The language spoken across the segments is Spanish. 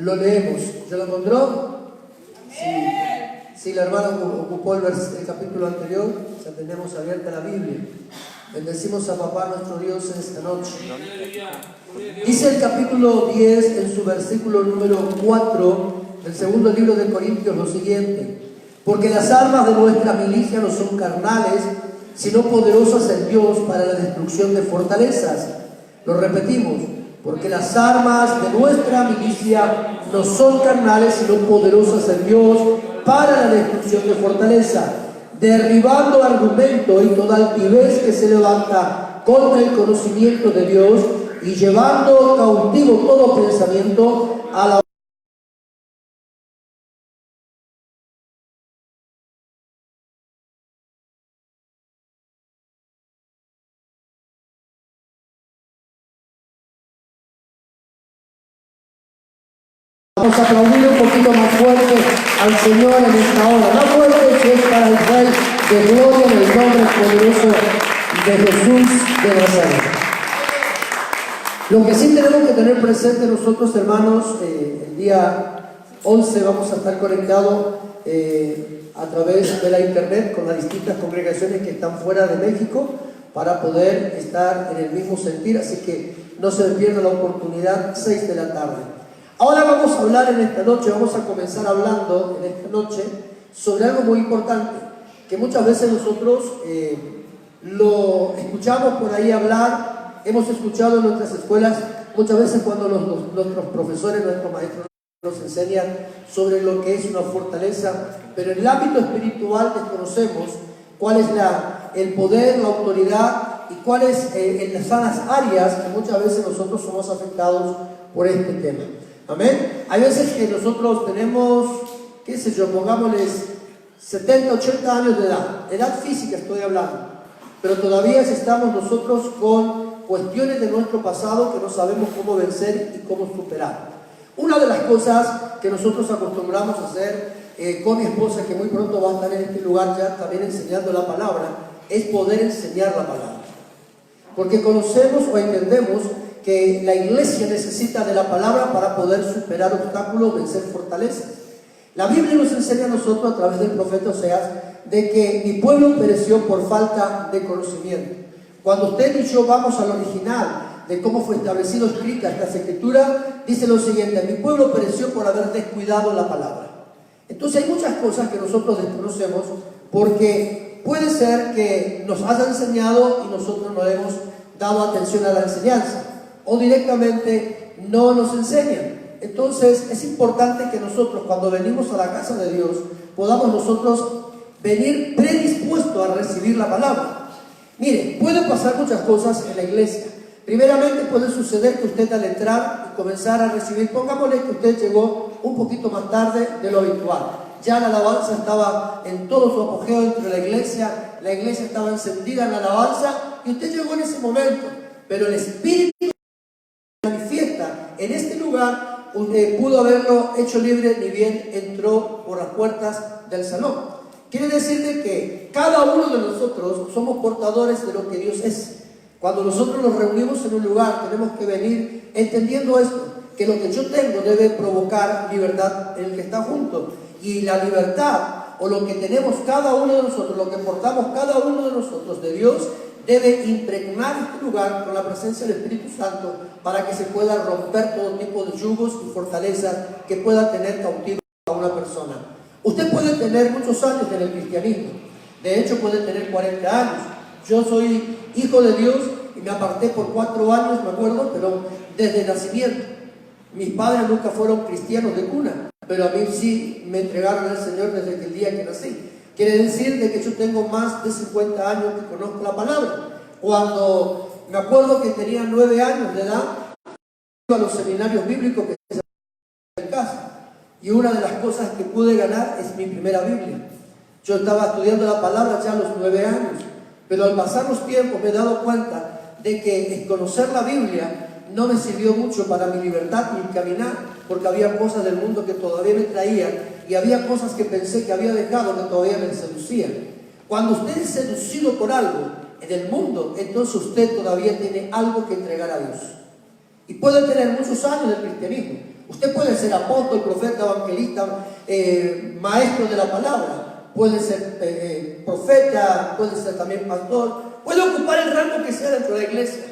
lo leemos. ¿Ya lo encontró? Sí, la hermana ocupó el capítulo anterior, ya tenemos abierta la Biblia. Bendecimos a Papá nuestro Dios en esta noche. Dice el capítulo 10 en su versículo número 4 del segundo libro de Corintios lo siguiente: porque las armas de nuestra milicia no son carnales, sino poderosas en Dios para la destrucción de fortalezas. Lo repetimos: porque las armas de nuestra milicia no son carnales, sino poderosas en Dios para la destrucción de fortaleza, derribando argumento y toda altivez que se levanta contra el conocimiento de Dios y llevando cautivo todo pensamiento a la Vamos a aplaudir un poquito más fuerte al Señor en esta hora. Más fuerte que es para el Rey de gloria en el nombre poderoso de Jesús de Nazaret. Lo que sí tenemos que tener presente nosotros, hermanos, el día 11 vamos a estar conectados a través de la internet con las distintas congregaciones que están fuera de México para poder estar en el mismo sentir, así que no se pierda la oportunidad, 6 de la tarde. Ahora vamos a hablar en esta noche, vamos a comenzar hablando en esta noche sobre algo muy importante, que muchas veces nosotros lo escuchamos por ahí hablar, hemos escuchado en nuestras escuelas, muchas veces cuando nuestros profesores, nuestros maestros nos enseñan sobre lo que es una fortaleza, pero en el ámbito espiritual desconocemos cuál es el poder, la autoridad y cuáles en las sanas áreas que muchas veces nosotros somos afectados por este tema. Amén. Hay veces que nosotros tenemos, qué sé yo, pongámosles 70, 80 años de edad física estoy hablando, pero todavía estamos nosotros con cuestiones de nuestro pasado que no sabemos cómo vencer y cómo superar. Una de las cosas que nosotros acostumbramos a hacer con mi esposa, que muy pronto va a estar en este lugar ya también enseñando la palabra, es poder enseñar la palabra. Porque conocemos o entendemos que la iglesia necesita de la palabra para poder superar obstáculos, vencer fortalezas. La Biblia nos enseña a nosotros a través del profeta Oseas de que mi pueblo pereció por falta de conocimiento. Cuando usted y yo vamos al original de cómo fue establecido, escrita esta escritura, dice lo siguiente: mi pueblo pereció por haber descuidado la palabra. Entonces hay muchas cosas que nosotros desconocemos porque puede ser que nos hayan enseñado y nosotros no hemos dado atención a la enseñanza, o directamente no nos enseñan. Entonces es importante que nosotros, cuando venimos a la casa de Dios, podamos nosotros venir predispuestos a recibir la palabra. Mire, pueden pasar muchas cosas en la iglesia. Primeramente puede suceder que usted al entrar y comenzar a recibir, pongámosle que usted llegó un poquito más tarde de lo habitual. Ya la alabanza estaba en todo su apogeo dentro de la iglesia estaba encendida en la alabanza y usted llegó en ese momento, pero el Espíritu manifiesta en este lugar, pudo haberlo hecho libre ni bien entró por las puertas del salón. Quiere decir de que cada uno de nosotros somos portadores de lo que Dios es. Cuando nosotros nos reunimos en un lugar, tenemos que venir entendiendo esto, que lo que yo tengo debe provocar libertad en el que está junto. Y la libertad, o lo que tenemos cada uno de nosotros, lo que portamos cada uno de nosotros de Dios, debe impregnar este lugar con la presencia del Espíritu Santo para que se pueda romper todo tipo de yugos y fortalezas que pueda tener cautivo a una persona. Usted puede tener muchos años en el cristianismo, de hecho puede tener 40 años. Yo soy hijo de Dios y me aparté por 4 años, me acuerdo, pero desde nacimiento. Mis padres nunca fueron cristianos de cuna, pero a mí sí me entregaron al Señor desde el día que nací. Quiere decir de que yo tengo más de 50 años que conozco la palabra. Cuando me acuerdo que tenía 9 años de edad, iba a los seminarios bíblicos que se hacían en casa. Y una de las cosas que pude ganar es mi primera Biblia. Yo estaba estudiando la palabra ya a los 9 años, pero al pasar los tiempos me he dado cuenta de que conocer la Biblia no me sirvió mucho para mi libertad ni caminar, porque había cosas del mundo que todavía me traían y había cosas que pensé que había dejado que todavía me seducían. Cuando usted es seducido por algo en el mundo, entonces usted todavía tiene algo que entregar a Dios. Y puede tener muchos años de cristianismo. Usted puede ser apóstol, profeta, evangelista, maestro de la palabra, puede ser profeta, puede ser también pastor, puede ocupar el rango que sea dentro de la iglesia,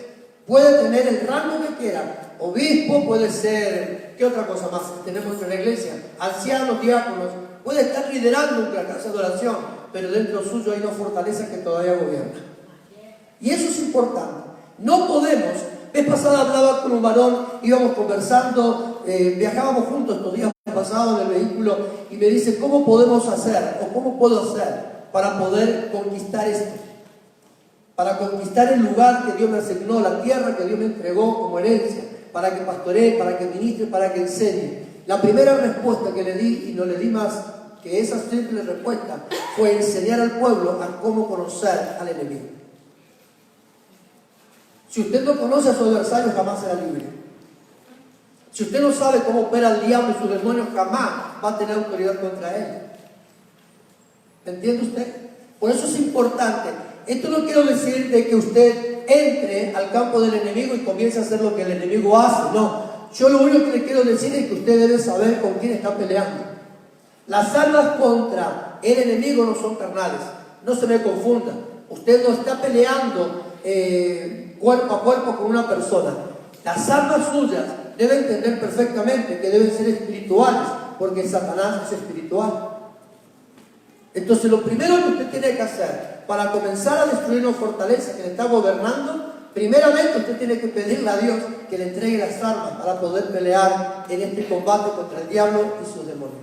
puede tener el rango que quiera, obispo, puede ser, ¿qué otra cosa más tenemos en la iglesia? Ancianos, diáconos, puede estar liderando una casa de oración, pero dentro suyo hay una fortaleza que todavía gobierna. Y eso es importante. No podemos. Vez pasada hablaba con un varón, íbamos conversando, viajábamos juntos estos días pasados en el vehículo y me dice, ¿cómo podemos hacer o cómo puedo hacer para poder conquistar esto? Para conquistar el lugar que Dios me asignó, la tierra que Dios me entregó como herencia, para que pastoree, para que ministre, para que enseñe. La primera respuesta que le di, y no le di más que esa simple respuesta, fue enseñar al pueblo a cómo conocer al enemigo. Si usted no conoce a su adversario, jamás será libre. Si usted no sabe cómo opera el diablo y sus demonios, jamás va a tener autoridad contra él. ¿Entiende usted? Por eso es importante. Esto no quiero decir de que usted entre al campo del enemigo y comience a hacer lo que el enemigo hace. No. Yo lo único que le quiero decir es que usted debe saber con quién está peleando. Las armas contra el enemigo no son carnales. No se me confunda. Usted no está peleando cuerpo a cuerpo con una persona. Las armas suyas deben entender perfectamente que deben ser espirituales, porque Satanás es espiritual. Entonces lo primero que usted tiene que hacer para comenzar a destruir una fortaleza que le está gobernando, primeramente usted tiene que pedirle a Dios que le entregue las armas para poder pelear en este combate contra el diablo y sus demonios.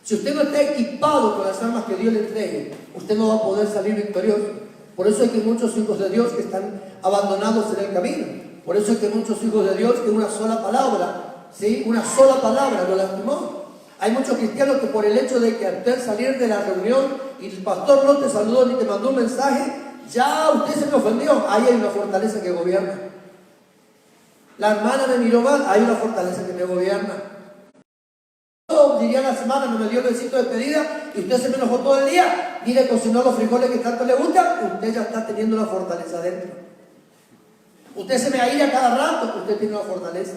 Si usted no está equipado con las armas que Dios le entregue, usted no va a poder salir victorioso. Por eso es que muchos hijos de Dios que están abandonados en el camino. Por eso es que muchos hijos de Dios que una sola palabra, ¿sí? Una sola palabra lo lastimó. Hay muchos cristianos que por el hecho de que al salir de la reunión y el pastor no te saludó ni te mandó un mensaje, ya usted se me ofendió. Ahí hay una fortaleza que gobierna. La hermana me miró mal, hay una fortaleza que me gobierna. Diría la semana, no me dio el besito de despedida y usted se me enojó todo el día. Mire, cocinó los frijoles que tanto le gustan, usted ya está teniendo una fortaleza dentro. Usted se me va a ir a cada rato, usted tiene una fortaleza.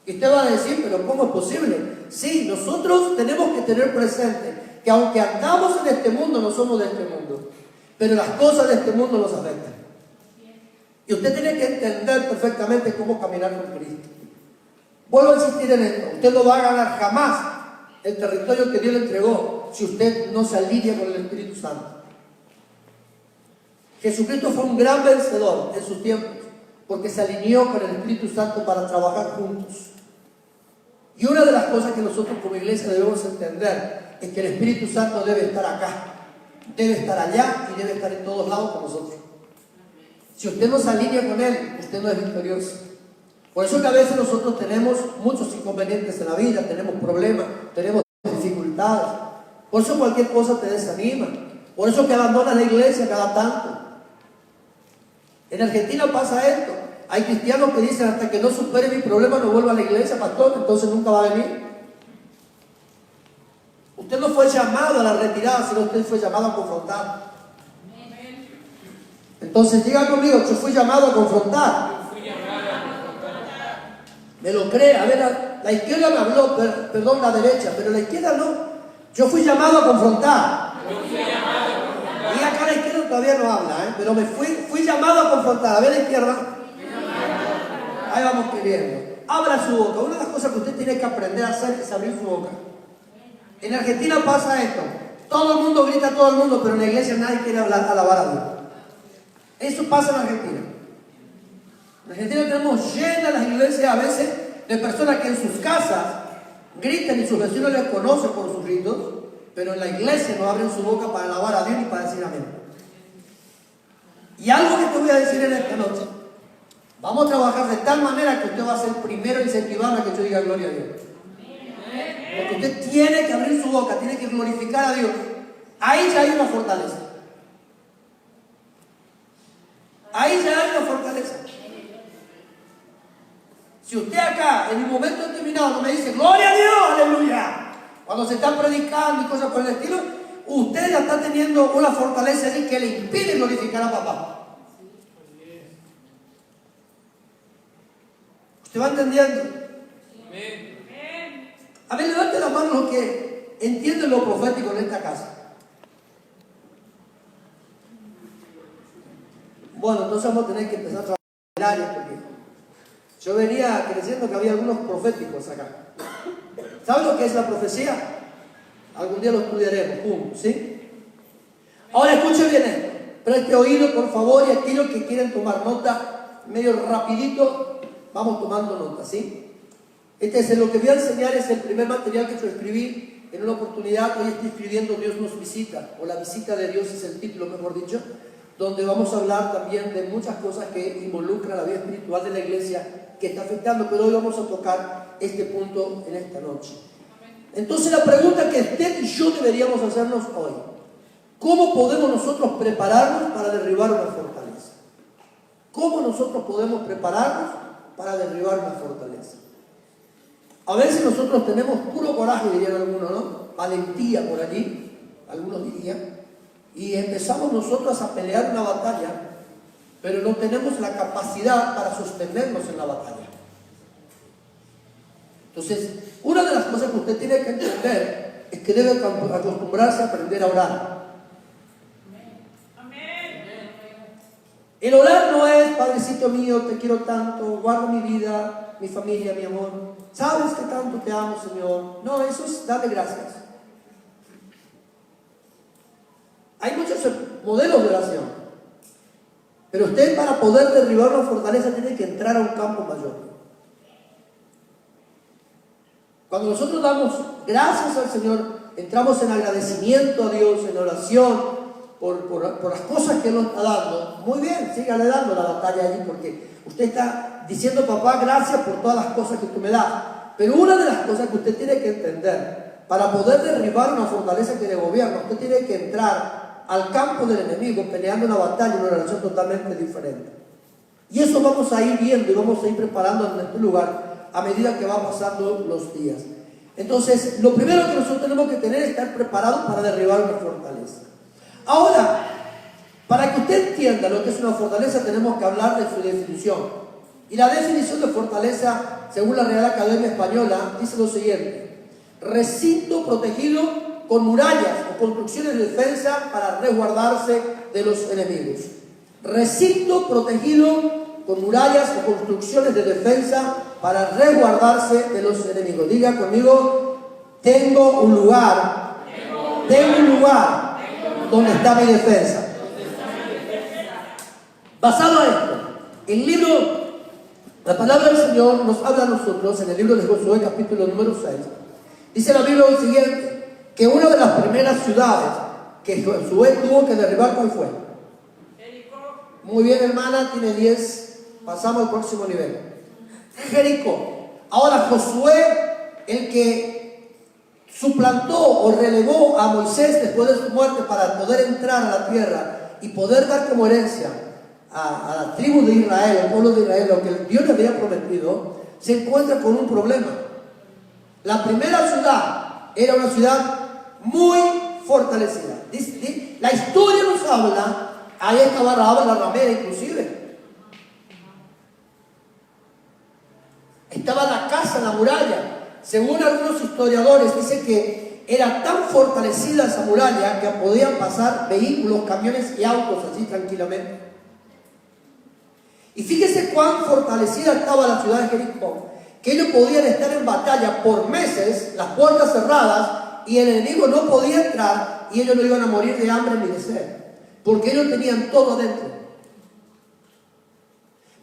Y usted va a decir, pero ¿cómo es posible? Sí, nosotros tenemos que tener presente que aunque andamos en este mundo, no somos de este mundo, pero las cosas de este mundo nos afectan. Y usted tiene que entender perfectamente cómo caminar con Cristo. Vuelvo a insistir en esto, usted no va a ganar jamás el territorio que Dios le entregó si usted no se alinea con el Espíritu Santo. Jesucristo fue un gran vencedor en sus tiempos porque se alineó con el Espíritu Santo para trabajar juntos. Y una de las cosas que nosotros como iglesia debemos entender es que el Espíritu Santo debe estar acá, debe estar allá y debe estar en todos lados con nosotros. Si usted no se alinea con Él, usted no es victorioso. Por eso que a veces nosotros tenemos muchos inconvenientes en la vida, tenemos problemas, tenemos dificultades. Por eso cualquier cosa te desanima. Por eso que abandonas la iglesia cada tanto. En Argentina pasa esto. Hay cristianos que dicen, hasta que no supere mi problema no vuelva a la iglesia, pastor, entonces nunca va a venir. Usted no fue llamado a la retirada, sino usted fue llamado a confrontar. Entonces diga conmigo, yo fui llamado a confrontar. Me lo cree. A ver, la izquierda me habló, perdón, la derecha, pero la izquierda no. Yo fui llamado a confrontar. Y acá la izquierda todavía no habla, pero fui llamado a confrontar. A ver la izquierda. Ahí vamos escribiendo. Abra su boca. Una de las cosas que usted tiene que aprender a hacer es abrir su boca. En Argentina pasa esto. Todo el mundo grita a todo el mundo, pero en la iglesia nadie quiere alabar a Dios. Eso pasa en Argentina. En Argentina tenemos llenas las iglesias a veces de personas que en sus casas gritan y sus vecinos les conocen por sus gritos, pero en la iglesia no abren su boca para alabar a Dios ni para decir amén. Y algo que te voy a decir en esta noche. Vamos a trabajar de tal manera que usted va a ser primero en incentivar a que yo diga gloria a Dios. Porque usted tiene que abrir su boca, tiene que glorificar a Dios. Ahí ya hay una fortaleza. Ahí ya hay una fortaleza. Si usted acá, en un momento determinado, no me dice gloria a Dios, aleluya, cuando se está predicando y cosas por el estilo, usted ya está teniendo una fortaleza ahí que le impide glorificar a papá. ¿Usted va entendiendo? A ver, levante la mano los que entienden lo profético en esta casa. Bueno, entonces vamos a tener que empezar a trabajar en el área, porque yo venía creyendo que había algunos proféticos acá. ¿Saben lo que es la profecía? Algún día lo estudiaremos juntos, ¿sí? Ahora escuchen bien esto. Preste oído, por favor, y aquellos que quieren tomar nota, medio rapidito, vamos tomando nota, ¿sí? Este es lo que voy a enseñar, es el primer material que yo escribí en una oportunidad. Hoy estoy escribiendo Dios nos visita, o la visita de Dios es el título, mejor dicho, donde vamos a hablar también de muchas cosas que involucran la vida espiritual de la iglesia, que está afectando, pero hoy vamos a tocar este punto en esta noche. Entonces la pregunta que usted y yo deberíamos hacernos hoy: ¿cómo podemos nosotros prepararnos para derribar una fortaleza? ¿Cómo nosotros podemos prepararnos para derribar una fortaleza? A veces nosotros tenemos puro coraje, dirían algunos, ¿no? Valentía por allí, algunos dirían, y empezamos nosotros a pelear una batalla, pero no tenemos la capacidad para sostenernos en la batalla. Entonces, una de las cosas que usted tiene que entender es que debe acostumbrarse a aprender a orar. El orar no es: Padrecito mío, te quiero tanto, guarda mi vida, mi familia, mi amor, sabes que tanto te amo, Señor. No, eso es darle gracias. Hay muchos modelos de oración, pero usted, para poder derribar una fortaleza, tiene que entrar a un campo mayor. Cuando nosotros damos gracias al Señor, entramos en agradecimiento a Dios, en oración por las cosas que Él nos está dando. Muy bien, sígale dando la batalla allí, porque usted está diciendo: papá, gracias por todas las cosas que tú me das. Pero una de las cosas que usted tiene que entender, para poder derribar una fortaleza que le gobierna, usted tiene que entrar al campo del enemigo peleando una batalla, una relación totalmente diferente. Y eso vamos a ir viendo y vamos a ir preparando en este lugar a medida que van pasando los días. Entonces, lo primero que nosotros tenemos que tener es estar preparados para derribar una fortaleza. Ahora, para que usted entienda lo que es una fortaleza, tenemos que hablar de su definición. Y la definición de fortaleza, según la Real Academia Española, dice lo siguiente: recinto protegido con murallas o construcciones de defensa para resguardarse de los enemigos. Recinto protegido con murallas o construcciones de defensa para resguardarse de los enemigos. Diga conmigo: tengo un lugar donde está mi defensa. Basado en esto, el libro, la palabra del Señor nos habla a nosotros en el libro de Josué, capítulo número 6. Dice la Biblia lo siguiente: que una de las primeras ciudades que Josué tuvo que derribar, ¿cuál fue? Jericó. Muy bien, hermana, tiene 10. Pasamos al próximo nivel. Jericó. Ahora, Josué, el que suplantó o relevó a Moisés después de su muerte para poder entrar a la tierra y poder dar como herencia a la tribu de Israel, al pueblo de Israel, lo que Dios le había prometido, se encuentra con un problema. La primera ciudad era una ciudad muy fortalecida. La historia nos habla, ahí estaba Rahab la ramera inclusive. Estaba la casa en la muralla. Según algunos historiadores, dice que era tan fortalecida esa muralla que podían pasar vehículos, camiones y autos allí tranquilamente. Y fíjese cuán fortalecida estaba la ciudad de Jericó, que ellos podían estar en batalla por meses, las puertas cerradas, y el enemigo no podía entrar, y ellos no iban a morir de hambre ni de sed, porque ellos tenían todo adentro.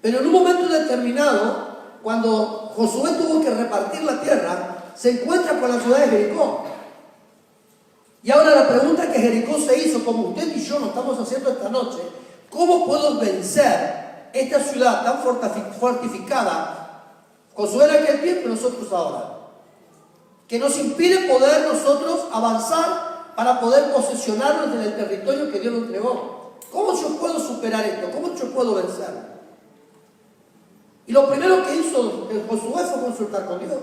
Pero en un momento determinado, cuando Josué tuvo que repartir la tierra, se encuentra con la ciudad de Jericó. Y ahora la pregunta que Jericó se hizo, como usted y yo nos estamos haciendo esta noche: ¿cómo puedo vencer esta ciudad tan fortificada? Josué en aquel tiempo y nosotros ahora, que nos impide poder nosotros avanzar para poder posesionarnos en el territorio que Dios nos entregó. ¿Cómo yo puedo superar esto? ¿Cómo yo puedo vencer? Y lo primero que hizo Josué fue consultar con Dios.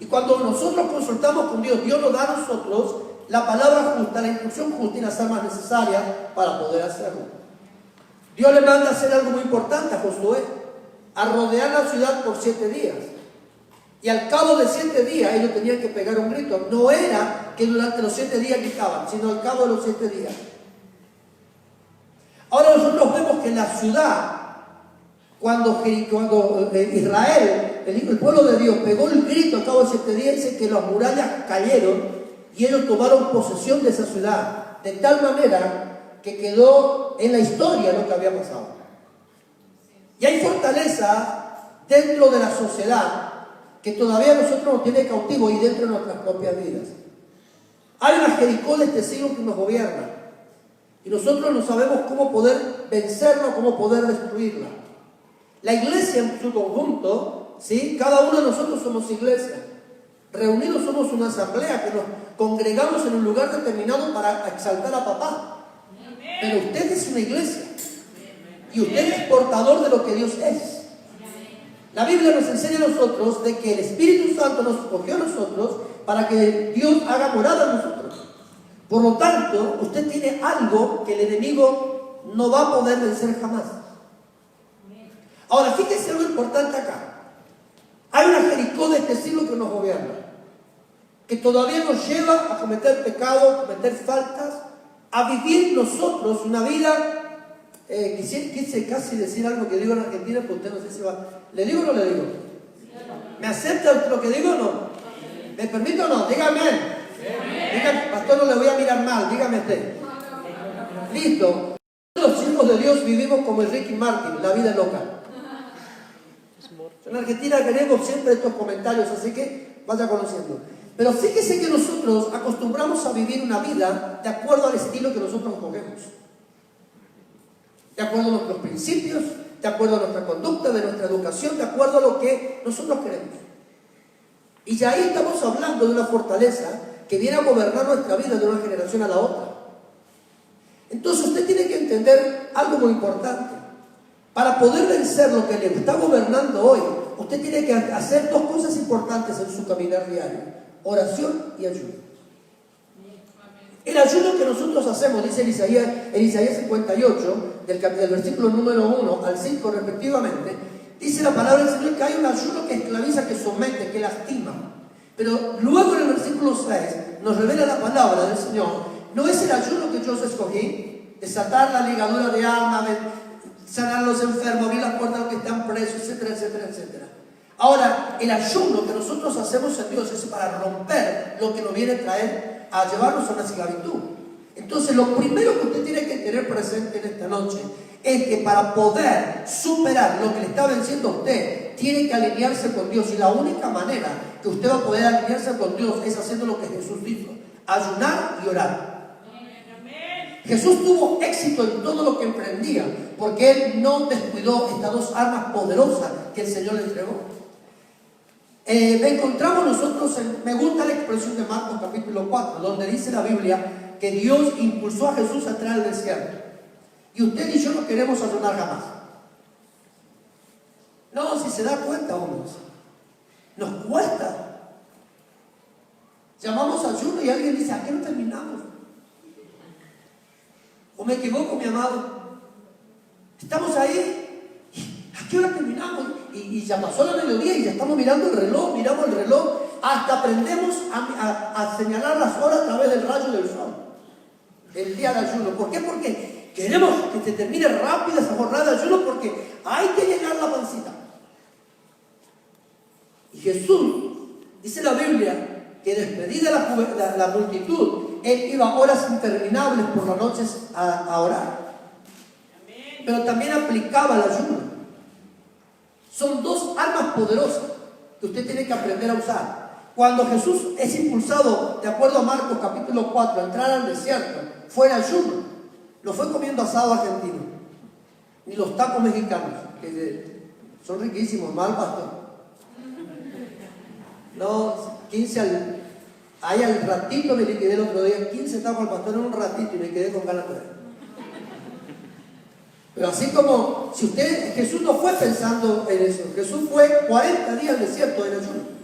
Y cuando nosotros consultamos con Dios, Dios nos da a nosotros la palabra justa, la instrucción justa y las armas necesarias para poder hacerlo. Dios le manda a hacer algo muy importante a Josué: a rodear la ciudad por 7 días. Y al cabo de 7 días ellos tenían que pegar un grito. No era que durante los 7 días gritaban, sino al cabo de los 7 días. Ahora nosotros vemos que en la ciudad, cuando Israel, el pueblo de Dios, pegó el grito al cabo de 7 días, dice que las murallas cayeron y ellos tomaron posesión de esa ciudad, de tal manera que quedó en la historia lo que había pasado. Y hay fortaleza dentro de la sociedad que todavía nosotros nos tiene cautivos y dentro de nuestras propias vidas. Hay una Jericó de este siglo que nos gobierna y nosotros no sabemos cómo poder vencerla, cómo poder destruirla. La iglesia en su conjunto, ¿sí? Cada uno de nosotros somos iglesia. Reunidos somos una asamblea que nos congregamos en un lugar determinado para exaltar a papá. Pero usted es una iglesia y usted es portador de lo que Dios es. La Biblia nos enseña a nosotros de que el Espíritu Santo nos escogió a nosotros para que Dios haga morada en nosotros. Por lo tanto, usted tiene algo que el enemigo no va a poder vencer jamás. Ahora, fíjese algo importante acá. Hay una Jericó de este siglo que nos gobierna, que todavía nos lleva a cometer pecados, a cometer faltas, a vivir nosotros una vida. Quise casi decir algo que digo en Argentina, pero usted no sé si va. ¿Le digo o no le digo? ¿Me acepta lo que digo o no? ¿Me permite o no? Dígame. Dígame, pastor, no le voy a mirar mal, dígame usted. Listo. Los hijos de Dios vivimos como el Ricky Martin, la vida loca. En Argentina queremos siempre estos comentarios, así que vaya conociendo. Pero fíjese que nosotros acostumbramos a vivir una vida de acuerdo al estilo que nosotros cogemos. De acuerdo a nuestros principios, de acuerdo a nuestra conducta, de nuestra educación, de acuerdo a lo que nosotros queremos. Y ya ahí estamos hablando de una fortaleza que viene a gobernar nuestra vida de una generación a la otra. Entonces usted tiene que entender algo muy importante. Para poder vencer lo que le está gobernando hoy, usted tiene que hacer 2 cosas importantes en su caminar diario: oración y ayuno. El ayuno que nosotros hacemos, dice en Isaías 58, del versículo número 1 al 5 respectivamente, dice la palabra del Señor que hay un ayuno que esclaviza, que somete, que lastima. Pero luego en el versículo 6 nos revela la palabra del Señor: no es el ayuno que yo os escogí, desatar la ligadura de alma, sanar a los enfermos, abrir las puertas a los que están presos, etcétera, etcétera, etcétera. Ahora, el ayuno que nosotros hacemos en Dios es para romper lo que nos viene a traer, a llevarnos a una esclavitud. Entonces, lo primero que usted tiene que tener presente en esta noche es que para poder superar lo que le está venciendo a usted, tiene que alinearse con Dios. Y la única manera que usted va a poder alinearse con Dios es haciendo lo que Jesús dijo: ayunar y orar. Jesús tuvo éxito en todo lo que emprendía, porque Él no descuidó estas 2 armas poderosas que el Señor le entregó. Encontramos nosotros, me gusta la expresión de Marcos capítulo 4, donde dice la Biblia que Dios impulsó a Jesús a entrar al desierto. Y usted y yo no queremos ayunar jamás. No, si se da cuenta, hombres, nos cuesta. Llamamos ayuno y alguien dice: ¿a qué no terminamos? ¿O me equivoco, mi amado? Estamos ahí, ¿a qué hora terminamos? Y ya pasó la mediodía y ya estamos mirando el reloj, miramos el reloj, hasta aprendemos a señalar las horas a través del rayo del sol. El día de ayuno. ¿Por qué? Porque queremos que se termine rápido esa jornada de ayuno, porque hay que llenar la pancita. Y Jesús, dice la Biblia, que despedida la multitud, Él iba horas interminables por las noches a orar. Pero también aplicaba el ayuno. Son 2 armas poderosas que usted tiene que aprender a usar. Cuando Jesús es impulsado, de acuerdo a Marcos capítulo 4, a entrar al desierto, fue el ayuno. No fue comiendo asado argentino, ni los tacos mexicanos, que son riquísimos, mal pastor. No, 15 ahí al ratito me liquidé el otro día, 15 tacos al pastor en un ratito y me quedé con ganas de ver. Pero así como, si Jesús no fue pensando en eso, Jesús fue 40 días al desierto en ayuno.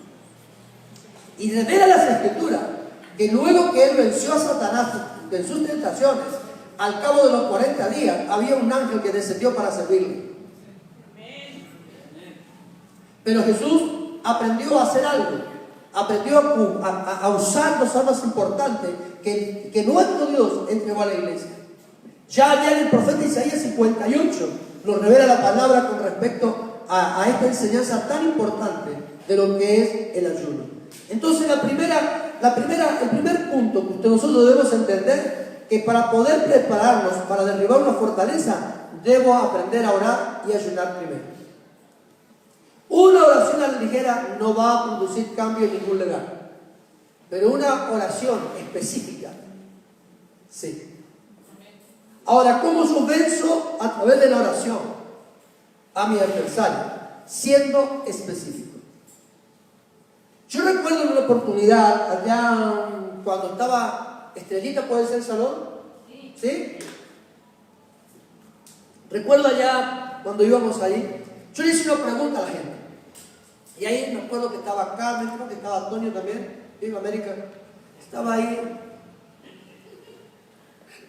Y revela las Escrituras que luego que Él venció a Satanás en sus tentaciones, al cabo de los 40 días, había un ángel que descendió para servirle. Pero Jesús aprendió a hacer algo, aprendió a usar las armas importantes que nuestro Dios entregó a la iglesia. Ya allá en el profeta Isaías 58 nos revela la palabra con respecto a esta enseñanza tan importante de lo que es el ayuno. Entonces el primer punto que nosotros debemos entender, que para poder prepararnos para derribar una fortaleza, debo aprender a orar y ayunar primero. Una oración a la ligera no va a producir cambio en ningún lugar, pero una oración específica, sí. Ahora, ¿cómo yo venzo a través de la oración a mi adversario? Siendo específico. Yo recuerdo en una oportunidad, allá cuando estaba Estrellita, ¿puede ser el salón? ¿Sí? Recuerdo allá cuando íbamos ahí, yo le hice una pregunta a la gente. Y ahí me acuerdo que estaba Carmen, creo que estaba Antonio también, Viva América. Estaba ahí.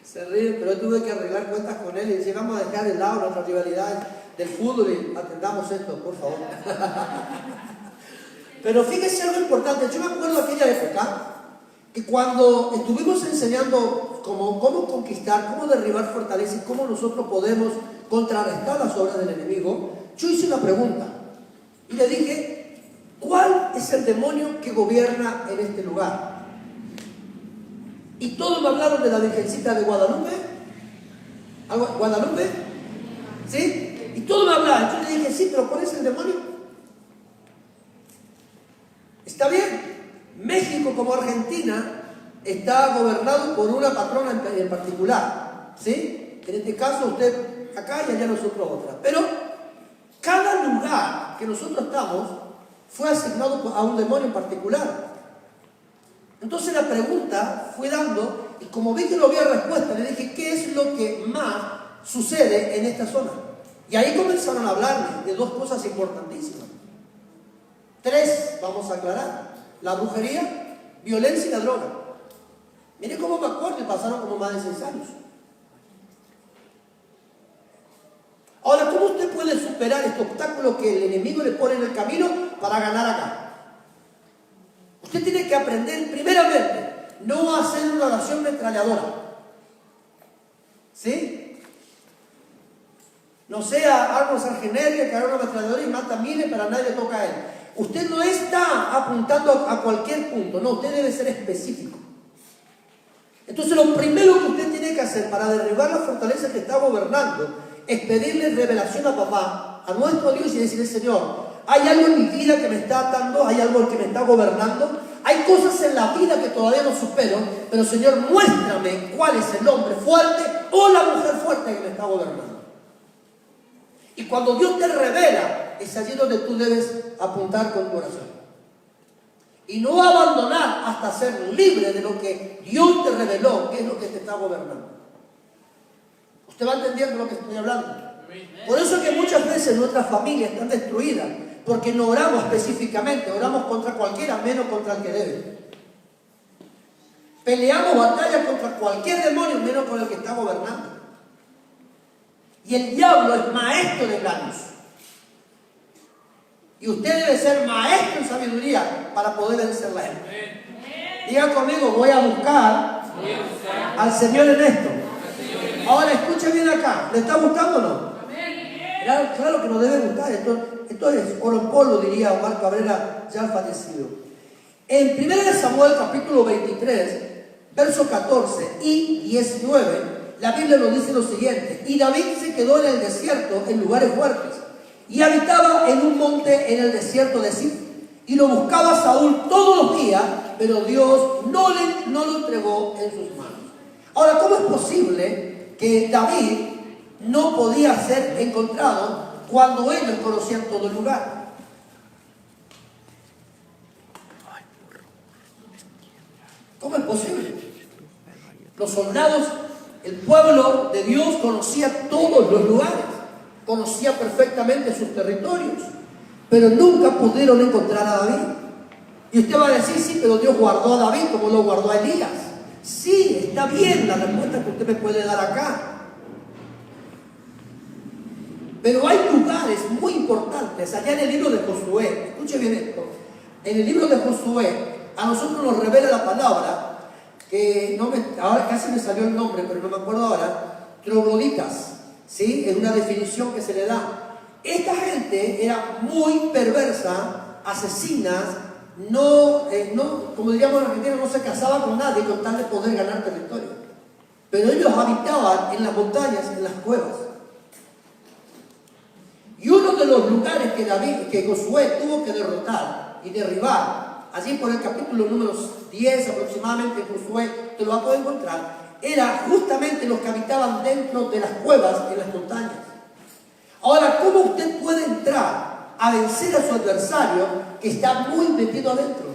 Se ríe, pero yo tuve que arreglar cuentas con él y decir, vamos a dejar de lado nuestras rivalidades del fútbol y atendamos esto, por favor. Pero fíjese algo importante. Yo me acuerdo de aquella época que cuando estuvimos enseñando cómo conquistar, cómo derribar fortalezas, cómo nosotros podemos contrarrestar las obras del enemigo, yo hice una pregunta y le dije, ¿cuál es el demonio que gobierna en este lugar? Y todos me hablaron de la Virgencita de Guadalupe. ¿Guadalupe? ¿Sí? Y todos me hablaban. Yo le dije, sí, pero ¿cuál es el demonio? Está bien. México, como Argentina, está gobernado por una patrona en particular. ¿Sí? En este caso, usted acá y allá nosotros otra. Pero cada lugar que nosotros estamos fue asignado a un demonio en particular. Entonces la pregunta fue dando, y como vi que no había respuesta, le dije, ¿qué es lo que más sucede en esta zona? Y ahí comenzaron a hablarme de dos cosas importantísimas. Tres, vamos a aclarar: la brujería, violencia y la droga. Mire cómo me acuerdo, y pasaron como más de 6 años. Ahora, ¿cómo usted puede superar este obstáculo que el enemigo le pone en el camino para ganar acá? Usted tiene que aprender, primeramente, no a hacer una oración metralladora. ¿Sí? No sea algo genérico que haga una ametralladora y mata miles, para nadie le toca a él. Usted no está apuntando a cualquier punto, no, usted debe ser específico. Entonces lo primero que usted tiene que hacer para derribar la fortaleza que está gobernando es pedirle revelación a papá, a nuestro Dios, y decirle: Señor, hay algo en mi vida que me está atando, hay algo que me está gobernando, hay cosas en la vida que todavía no supero, pero Señor, muéstrame cuál es el hombre fuerte o la mujer fuerte que me está gobernando. Y cuando Dios te revela, es allí donde tú debes apuntar con tu oración. Y no abandonar hasta ser libre de lo que Dios te reveló, que es lo que te está gobernando. ¿Usted va entendiendo lo que estoy hablando? Por eso es que muchas veces nuestras familias están destruidas, porque no oramos específicamente, oramos contra cualquiera, menos contra el que debe. Peleamos batallas contra cualquier demonio, menos con el que está gobernando. Y el diablo es maestro de engaños. Y usted debe ser maestro en sabiduría para poder vencerla a él. Diga conmigo, voy a buscar al Señor en esto. Ahora escuche bien acá, ¿le está gustando o no? Claro que nos debe gustar. Esto es oro en polvo, diría Omar Cabrera, ya fallecido. En 1 Samuel capítulo 23, versos 14 y 19, la Biblia nos dice lo siguiente: y David se quedó en el desierto, en lugares fuertes, y habitaba en un monte en el desierto de Sif, y lo buscaba Saúl todos los días, pero Dios no lo entregó en sus manos. Ahora, ¿cómo es posible que David no podía ser encontrado cuando ellos conocían todo el lugar? ¿Cómo es posible? Los soldados, el pueblo de Dios conocía todos los lugares, conocía perfectamente sus territorios, pero nunca pudieron encontrar a David. Y usted va a decir: sí, pero Dios guardó a David como lo guardó a Elías. Sí, está bien la respuesta que usted me puede dar acá. Pero hay lugares muy importantes allá en el libro de Josué. Escuche bien esto. En el libro de Josué a nosotros nos revela la palabra que ahora casi me salió el nombre, pero no me acuerdo ahora. Trogloditas, ¿sí? Es una definición que se le da. Esta gente era muy perversa, asesina, como diríamos en Argentina, no se casaba con nadie con tal de poder ganar territorio. Pero ellos habitaban en las montañas, en las cuevas. Y uno de los lugares que Josué tuvo que derrotar y derribar, allí por el capítulo número 10 aproximadamente, Josué te lo va a poder encontrar, era justamente los que habitaban dentro de las cuevas en las montañas. Ahora, ¿cómo usted puede entrar a vencer a su adversario que está muy metido adentro?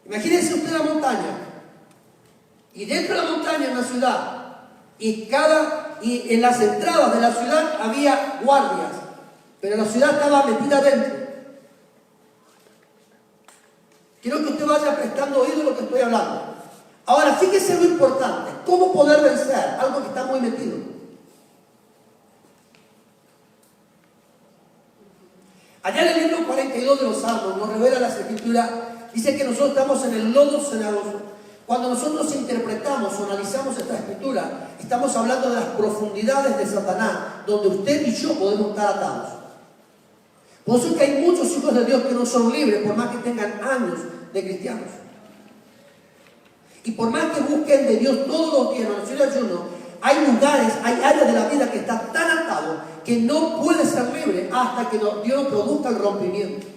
Imagínense usted la montaña, y dentro de la montaña una ciudad, y en las entradas de la ciudad había guardias, pero la ciudad estaba metida adentro. Quiero que usted vaya prestando oído a lo que estoy hablando. Ahora, fíjese lo importante, ¿cómo poder vencer algo que está muy metido? Allá en el libro 42 de los Salmos nos revela las Escrituras, dice que nosotros estamos en el lodo cenagoso. Cuando nosotros interpretamos o analizamos esta escritura, estamos hablando de las profundidades de Satanás, donde usted y yo podemos estar atados. Por eso es que hay muchos hijos de Dios que no son libres, por más que tengan años de cristianos. Y por más que busquen de Dios todos los días, en oración y ayuno, hay lugares, hay áreas de la vida que está tan atado que no puede ser libre hasta que Dios produzca el rompimiento.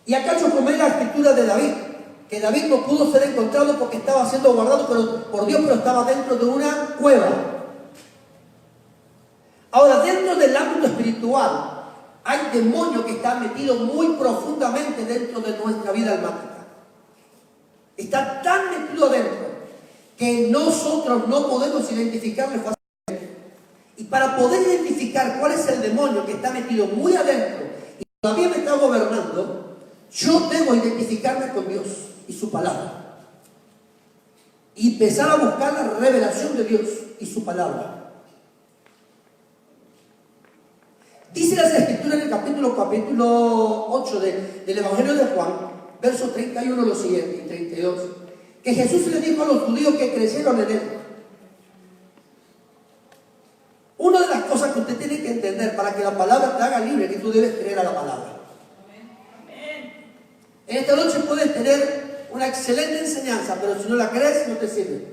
Y acá yo tomé la escritura de David, que David no pudo ser encontrado porque estaba siendo guardado por Dios, pero estaba dentro de una cueva. Ahora, dentro del ámbito espiritual, hay demonios que están metidos muy profundamente dentro de nuestra vida almática. Está tan metido adentro que nosotros no podemos identificarle fácilmente. Y para poder identificar cuál es el demonio que está metido muy adentro y todavía me está gobernando, yo debo identificarme con Dios y su palabra. Y empezar a buscar la revelación de Dios y su palabra. Dice las Escrituras en el capítulo 8 del Evangelio de Juan, verso 31 lo siguiente y 32, que Jesús le dijo a los judíos que creyeron en él. Una de las cosas que usted tiene que entender para que la palabra te haga libre, que tú debes creer a la palabra. En esta noche puedes tener una excelente enseñanza, pero si no la crees, no te sirve.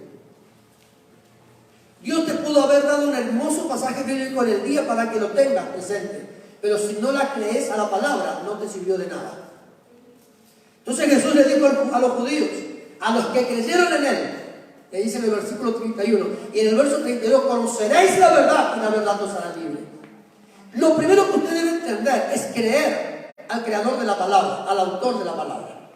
Dios te pudo haber dado un hermoso pasaje bíblico en el día para que lo tengas presente, pero si no la crees a la palabra, no te sirvió de nada. Entonces Jesús le dijo a los judíos, a los que creyeron en él, le dice en el versículo 31, y en el verso 32, conoceréis la verdad y la verdad os hará libre. Lo primero que usted debe entender es creer al creador de la palabra, al autor de la palabra.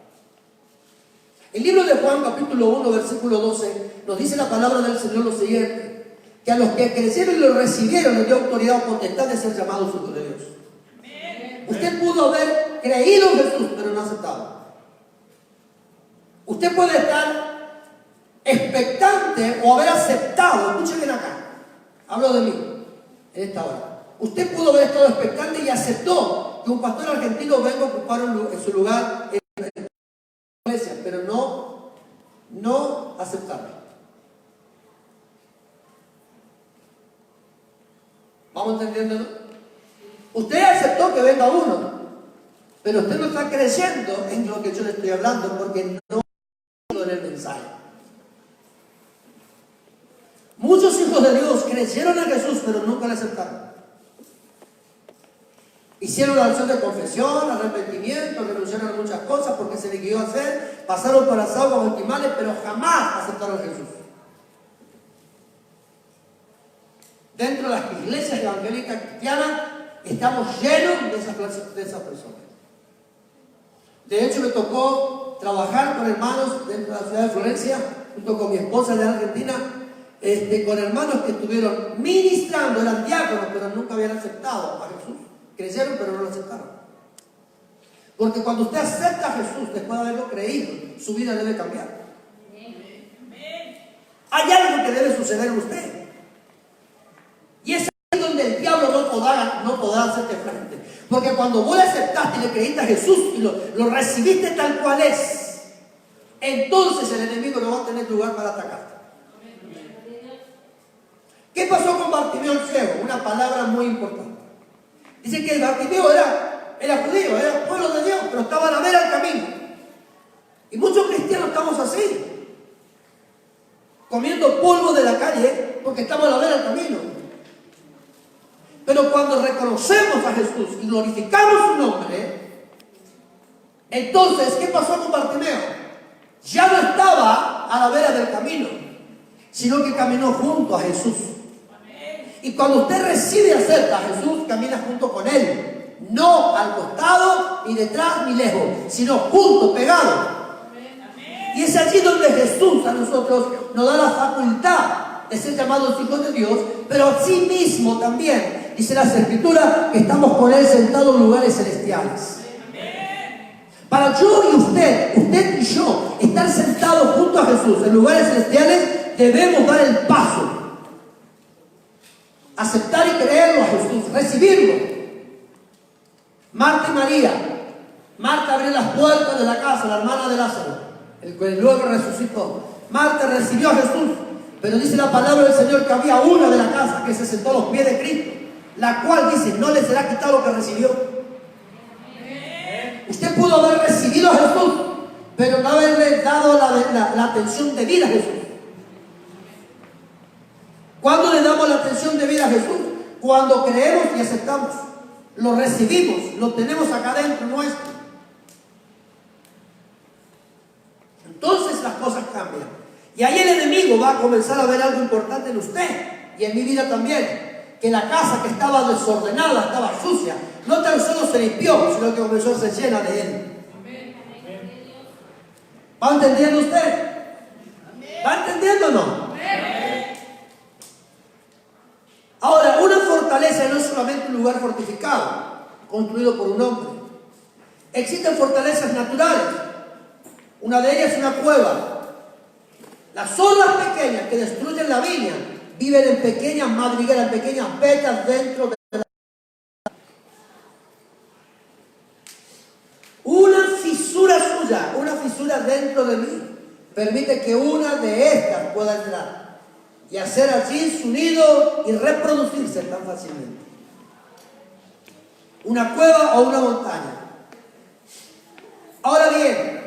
El libro de Juan, capítulo 1, versículo 12, nos dice la palabra del Señor lo siguiente, que a los que creyeron y lo recibieron les dio autoridad o potestad de ser llamados hijos de Dios. Usted pudo haber creído en Jesús, pero no aceptado. Usted puede estar expectante o haber aceptado, escuche bien acá, hablo de mí en esta hora. Usted pudo haber estado expectante y aceptó que un pastor argentino venga a ocupar en su lugar en la iglesia, pero no aceptarlo. ¿Vamos entendiéndolo? Usted aceptó que venga uno, pero usted no está creyendo en lo que yo le estoy hablando porque no en el mensaje. Muchos hijos de Dios creyeron en Jesús, pero nunca le aceptaron. Hicieron la oración de confesión, arrepentimiento, renunciaron a muchas cosas porque se les guió a hacer, pasaron por las aguas bautismales, pero jamás aceptaron a Jesús. Dentro de las iglesias evangélicas cristianas estamos llenos de esas personas. De hecho, me tocó trabajar con hermanos dentro de la ciudad de Florencia, junto con mi esposa de Argentina, con hermanos que estuvieron ministrando, eran diáconos, pero nunca habían aceptado a Jesús. Creyeron, pero no lo aceptaron. Porque cuando usted acepta a Jesús, después de haberlo creído, su vida debe cambiar. Hay algo que debe suceder en usted. Y es ahí donde el diablo no podrá hacerte frente. Porque cuando vos le aceptaste y le creíste a Jesús y lo recibiste tal cual es, entonces el enemigo no va a tener lugar para atacarte. ¿Qué pasó con Bartimeo el ciego? Una palabra muy importante. Dice que Bartimeo era judío, era pueblo de Dios, pero estaba a la vera del camino. Y muchos cristianos estamos así, comiendo polvo de la calle porque estamos a la vera del camino. Pero cuando reconocemos a Jesús y glorificamos su nombre, entonces, ¿qué pasó con Bartimeo? Ya no estaba a la vera del camino, sino que caminó junto a Jesús. Y cuando usted recibe y acepta a Jesús, camina junto con Él. No al costado, ni detrás, ni lejos, sino junto, pegado. Y es allí donde Jesús a nosotros nos da la facultad de ser llamados hijos de Dios, pero así mismo también, dice las Escrituras, que estamos con Él sentados en lugares celestiales. Para yo y usted y yo, estar sentados junto a Jesús en lugares celestiales, debemos dar el paso. Aceptar y creerlo a Jesús, recibirlo. Marta y María. Marta abrió las puertas de la casa, la hermana de Lázaro, el que luego resucitó. Marta recibió a Jesús, pero dice la palabra del Señor que había una de la casa que se sentó a los pies de Cristo, la cual dice, no le será quitado lo que recibió. Usted pudo haber recibido a Jesús, pero no haberle dado la atención debida a Jesús. ¿Cuándo le damos la atención debida a Jesús? Cuando creemos y aceptamos. Lo recibimos, lo tenemos acá dentro nuestro. Entonces las cosas cambian. Y ahí el enemigo va a comenzar a ver algo importante en usted y en mi vida también. Que la casa que estaba desordenada, estaba sucia, no tan solo se limpió, sino que comenzó a ser llena de Él. ¿Va entendiendo usted? ¿Va entendiendo o no? Ahora, una fortaleza no es solamente un lugar fortificado, construido por un hombre. Existen fortalezas naturales. Una de ellas es una cueva. Las zorras pequeñas que destruyen la viña viven en pequeñas madrigueras, en pequeñas vetas dentro de la... Una fisura suya, una fisura dentro de mí, permite que una de estas pueda entrar y hacer allí su nido y reproducirse tan fácilmente. Una cueva o una montaña. Ahora bien,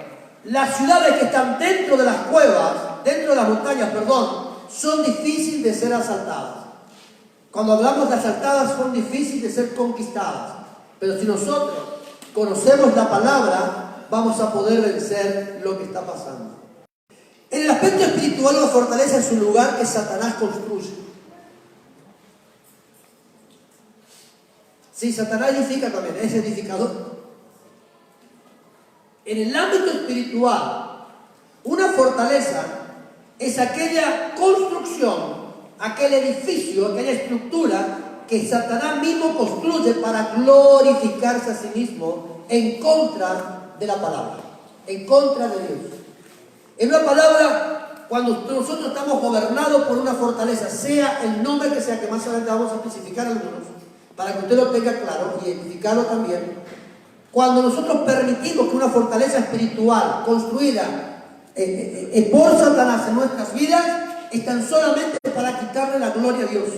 las ciudades que están dentro de las cuevas, dentro de las montañas, son difíciles de ser asaltadas. Cuando hablamos de asaltadas, son difíciles de ser conquistadas. Pero si nosotros conocemos la palabra, vamos a poder vencer lo que está pasando. En el aspecto espiritual, la fortaleza es un lugar que Satanás construye. Sí, Satanás edifica también, es edificador. En el ámbito espiritual, una fortaleza es aquella construcción, aquel edificio, aquella estructura que Satanás mismo construye para glorificarse a sí mismo en contra de la palabra, en contra de Dios. En una palabra, cuando nosotros estamos gobernados por una fortaleza, sea el nombre que sea, que más adelante vamos a especificar algunos, para que usted lo tenga claro y identificarlo también, cuando nosotros permitimos que una fortaleza espiritual construida por Satanás en nuestras vidas, están solamente para quitarle la gloria a Dios.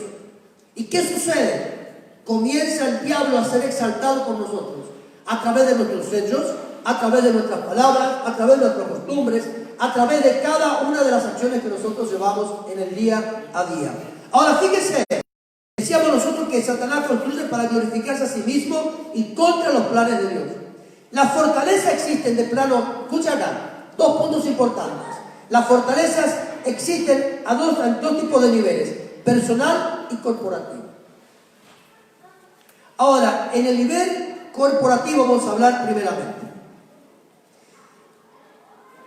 ¿Y qué sucede? Comienza el diablo a ser exaltado por nosotros, a través de nuestros hechos, a través de nuestras palabras, a través de nuestras costumbres, a través de cada una de las acciones que nosotros llevamos en el día a día. Ahora fíjese, decíamos nosotros que Satanás construye para glorificarse a sí mismo y contra los planes de Dios. Las fortalezas existen de plano, escucha acá, dos puntos importantes. Las fortalezas existen a dos tipos de niveles, personal y corporativo. Ahora, en el nivel corporativo vamos a hablar primeramente.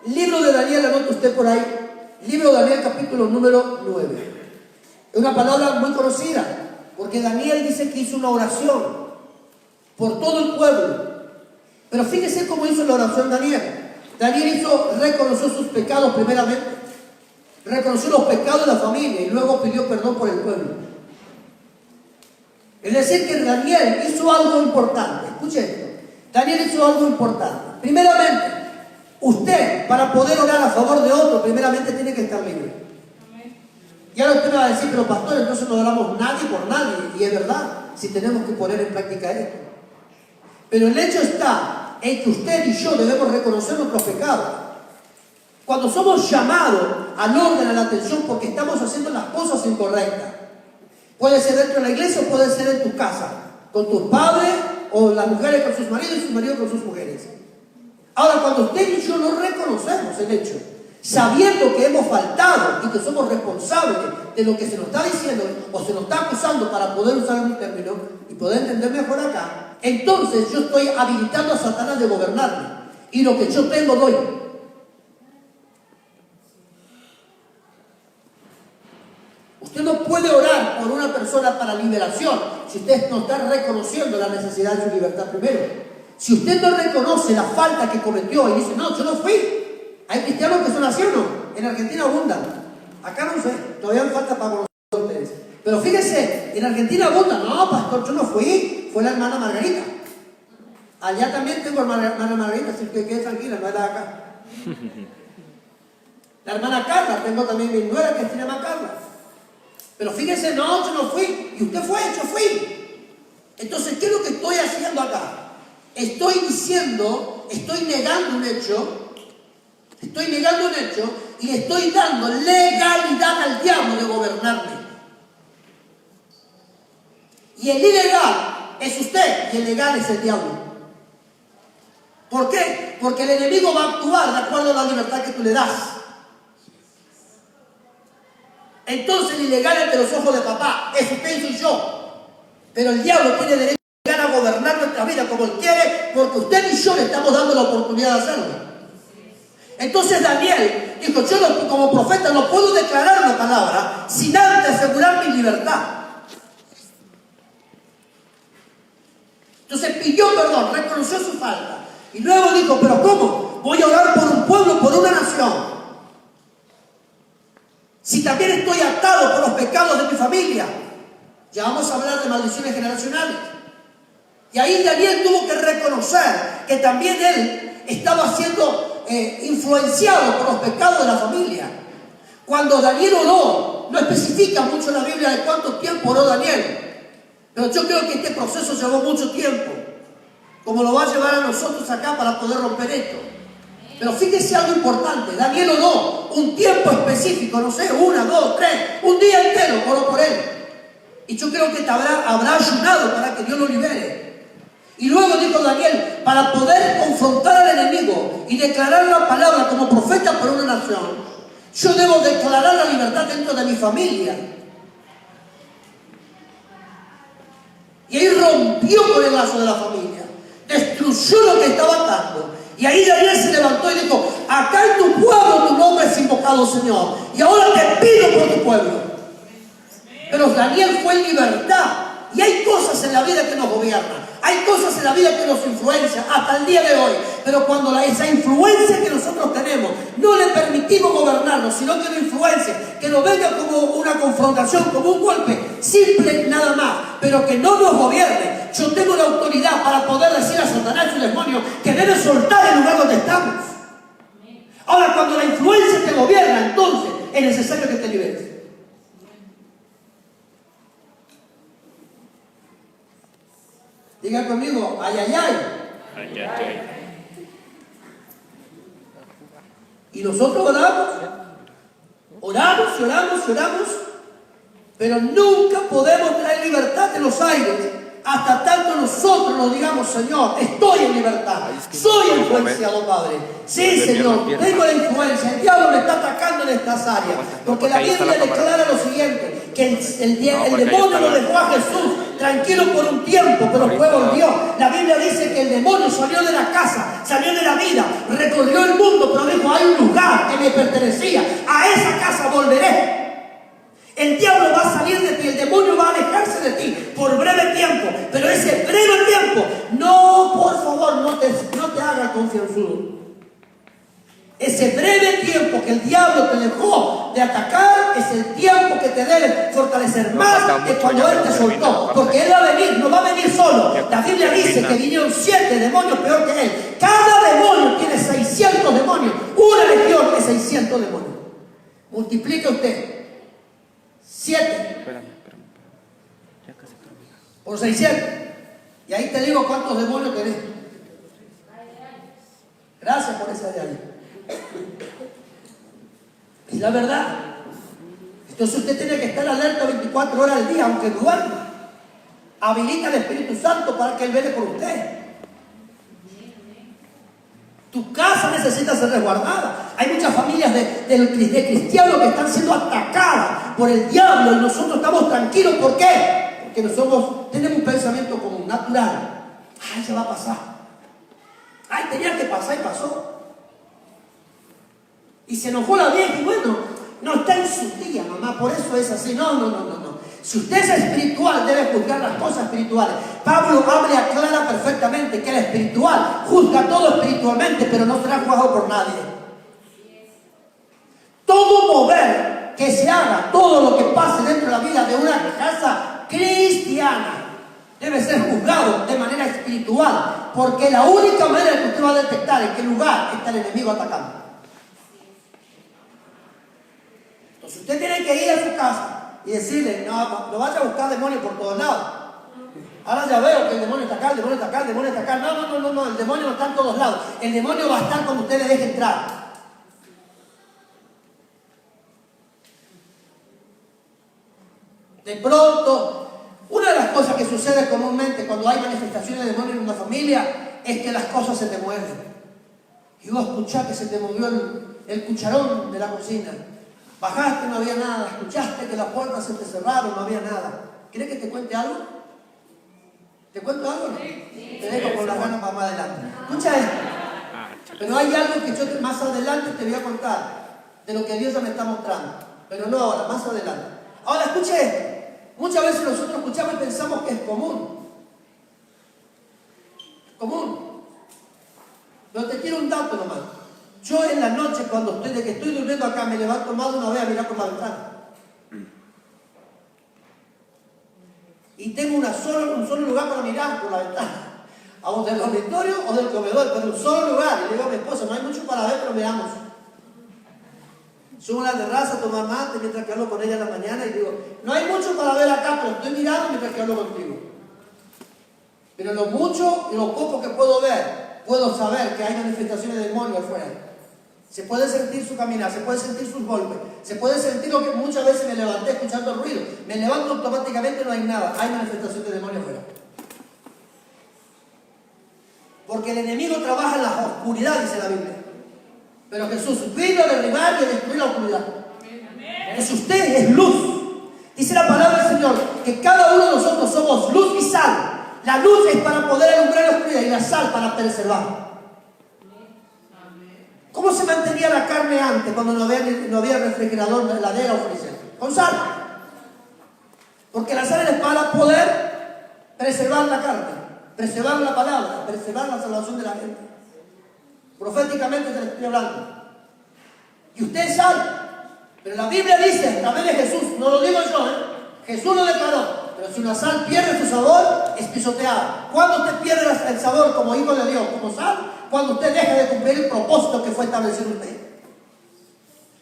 Libro de Daniel, anota usted por ahí, libro de Daniel capítulo número 9. Es una palabra muy conocida, porque Daniel dice que hizo una oración por todo el pueblo. Pero fíjese cómo hizo la oración Daniel. Daniel reconoció sus pecados primeramente. reconoció los pecados de la familia y luego pidió perdón por el pueblo. Es decir, que Daniel hizo algo importante. Escuche esto. Daniel hizo algo importante. Primeramente, usted, para poder orar a favor de otro, primeramente tiene que estar libre. Y ahora usted me va a decir, pero pastor, entonces no oramos nadie por nadie. Y es verdad, si tenemos que poner en práctica esto. Pero el hecho está en que usted y yo debemos reconocer nuestros pecados. Cuando somos llamados al orden, a la atención, porque estamos haciendo las cosas incorrectas. Puede ser dentro de la iglesia o puede ser en tu casa, con tus padres o las mujeres con sus maridos y sus maridos con sus mujeres. Ahora, cuando usted y yo no reconocemos el hecho, sabiendo que hemos faltado y que somos responsables de lo que se nos está diciendo o se nos está acusando para poder usar un término y poder entender mejor acá, entonces yo estoy habilitando a Satanás de gobernarme y lo que yo tengo doy. Usted no puede orar por una persona para liberación si usted no está reconociendo la necesidad de su libertad primero. Si usted no reconoce la falta que cometió y dice, no, yo no fui. Hay cristianos que son así o no. En Argentina abundan. Acá no sé, todavía me falta para conocer a ustedes. Pero fíjese, en Argentina abundan. No, pastor, yo no fui. Fue la hermana Margarita. Allá también tengo hermana Margarita, así que quede tranquila, no es la de acá. La hermana Carla, tengo también mi nuera que se llama Carla. Pero fíjese, no, yo no fui. Y usted fue, yo fui. Entonces, ¿qué es lo que estoy haciendo acá? Estoy diciendo, estoy negando un hecho y le estoy dando legalidad al diablo de gobernarme. Y el ilegal es usted y el legal es el diablo. ¿Por qué? Porque el enemigo va a actuar de acuerdo a la libertad que tú le das. Entonces el ilegal ante los ojos de papá es usted y soy yo. Pero el diablo tiene derecho a gobernar nuestra vida como él quiere, porque usted y yo le estamos dando la oportunidad de hacerlo. Entonces Daniel dijo, yo como profeta no puedo declarar una palabra sin antes asegurar mi libertad. Entonces pidió perdón, reconoció su falta. Y luego dijo, pero ¿cómo? Voy a orar por un pueblo, por una nación. Si también estoy atado por los pecados de mi familia. Ya vamos a hablar de maldiciones generacionales. Y ahí Daniel tuvo que reconocer que también él estaba siendo influenciado por los pecados de la familia. Cuando Daniel oró, no especifica mucho la Biblia de cuánto tiempo oró Daniel. Pero yo creo que este proceso llevó mucho tiempo. Como lo va a llevar a nosotros acá para poder romper esto. Pero fíjese algo importante. Daniel oró un tiempo específico, no sé, 1, 2, 3, un día entero oró por él. Y yo creo que habrá ayunado para que Dios lo libere. Y luego dijo Daniel, para poder confrontar al enemigo y declarar la palabra como profeta por una nación, yo debo declarar la libertad dentro de mi familia. Y ahí rompió con el lazo de la familia, destruyó lo que estaba atando. Y ahí Daniel se levantó y dijo, acá en tu pueblo tu nombre es invocado, Señor. Y ahora te pido por tu pueblo. Pero Daniel fue en libertad. Y hay cosas en la vida que nos gobiernan. Hay cosas en la vida que nos influencian hasta el día de hoy. Pero cuando esa influencia que nosotros tenemos no le permitimos gobernarnos, sino que una influencia que nos venga como una confrontación, como un golpe simple nada más, pero que no nos gobierne, yo tengo la autoridad para poder decir a Satanás y su demonio que debe soltar el lugar donde estamos. Ahora, cuando la influencia te gobierna, entonces es necesario que te liberes. Diga conmigo, ay, ay, ay. Ay, ay, ay. Y nosotros oramos, pero nunca podemos traer libertad de los aires hasta tanto nosotros nos digamos, Señor, estoy en libertad, soy influenciado, Padre. Sí, Señor, tengo la influencia, el diablo me está atacando en estas áreas, porque la Biblia declara lo siguiente, que el demonio lo dejó a Jesús tranquilo por un tiempo, pero después volvió. La Biblia dice que el demonio salió de la casa, salió de la vida, recorrió el mundo, pero dijo, hay un lugar que me pertenecía, a esa casa volveré. El diablo va a salir de ti, el demonio va a alejarse de ti por breve tiempo, pero ese breve tiempo, no, por favor, no te hagas confianzudo. Ese breve tiempo que el diablo te dejó de atacar es el tiempo que te debe fortalecer más que cuando él te soltó. Porque él va a venir, no va a venir solo. La Biblia dice que vinieron 7 demonios peor que él. Cada demonio tiene 600 demonios. Una legión es 600 demonios. Multiplique usted 7 por 600. Y ahí te digo cuántos demonios tenés. Gracias por esa de ahí. Es la verdad. Entonces usted tiene que estar alerta 24 horas al día, aunque duerma. Habilita al Espíritu Santo para que Él vele por usted. Tu casa necesita ser resguardada. Hay muchas familias de cristianos que están siendo atacadas por el diablo y nosotros estamos tranquilos. ¿Por qué? Porque nosotros tenemos un pensamiento como natural. Ay, se va a pasar. Ay, tenía que pasar y pasó. Y se enojó la vieja y bueno, no está en su día, mamá, por eso es así. No. Si usted es espiritual, debe juzgar las cosas espirituales. Pablo habla y aclara perfectamente que el espiritual juzga todo espiritualmente, pero no será juzgado por nadie. Todo mover que se haga, todo lo que pase dentro de la vida de una casa cristiana, debe ser juzgado de manera espiritual, porque la única manera que usted va a detectar en qué lugar está el enemigo atacando. Entonces usted tiene que ir a su casa y decirle, no vaya a buscar demonios por todos lados. Ahora ya veo que el demonio está acá, el demonio está acá, el demonio está acá. No, el demonio no está en todos lados. El demonio va a estar cuando usted le deje entrar. De pronto, una de las cosas que sucede comúnmente cuando hay manifestaciones de demonios en una familia es que las cosas se te mueven. Y vos escuchás que se te movió el cucharón de la cocina. Bajaste, no había nada. Escuchaste que las puertas se te cerraron, no había nada. ¿Quieres que te cuente algo? ¿Te cuento algo? Sí. Te dejo con las ganas para más adelante. Escucha esto. Pero hay algo que yo más adelante te voy a contar de lo que Dios ya me está mostrando. Pero no ahora, más adelante. Ahora escuche esto. Muchas veces nosotros escuchamos y pensamos que es común. Es común. Pero te quiero un dato nomás. Yo en la noche, desde que estoy durmiendo acá, me levanto más de una vez a mirar por la ventana. Y tengo un solo lugar para mirar por la ventana. A del dormitorio o del comedor, pero un solo lugar. Y le digo a mi esposa, no hay mucho para ver, pero miramos. Subo a la terraza a tomar mate mientras que hablo con ella en la mañana y digo, no hay mucho para ver acá, pero estoy mirando mientras que hablo contigo. Pero lo mucho y lo poco que puedo ver, puedo saber que hay manifestaciones de demonios afuera. Se puede sentir su caminar, se puede sentir sus golpes, se puede sentir lo que muchas veces me levanté escuchando el ruido. Me levanto automáticamente, no hay nada, hay manifestación de demonios afuera. Porque el enemigo trabaja en la oscuridad, dice la Biblia. Pero Jesús vino a derribar y a destruir la oscuridad. Entonces usted es luz. Dice la palabra del Señor que cada uno de nosotros somos luz y sal. La luz es para poder alumbrar la oscuridad y la sal para preservar. ¿Cómo se mantenía la carne antes cuando no había refrigerador, heladera o freezer? Con sal. Porque la sal es para poder preservar la carne, preservar la palabra, preservar la salvación de la gente. Proféticamente te lo estoy hablando. Y usted es sal. Pero la Biblia dice, a través de Jesús, no lo digo yo, Jesús lo declaró. Pero si una sal pierde su sabor, es pisoteada. ¿Cuándo usted pierde el sabor como hijo de Dios, como sal? Cuando usted deja de cumplir el propósito que fue establecido en usted.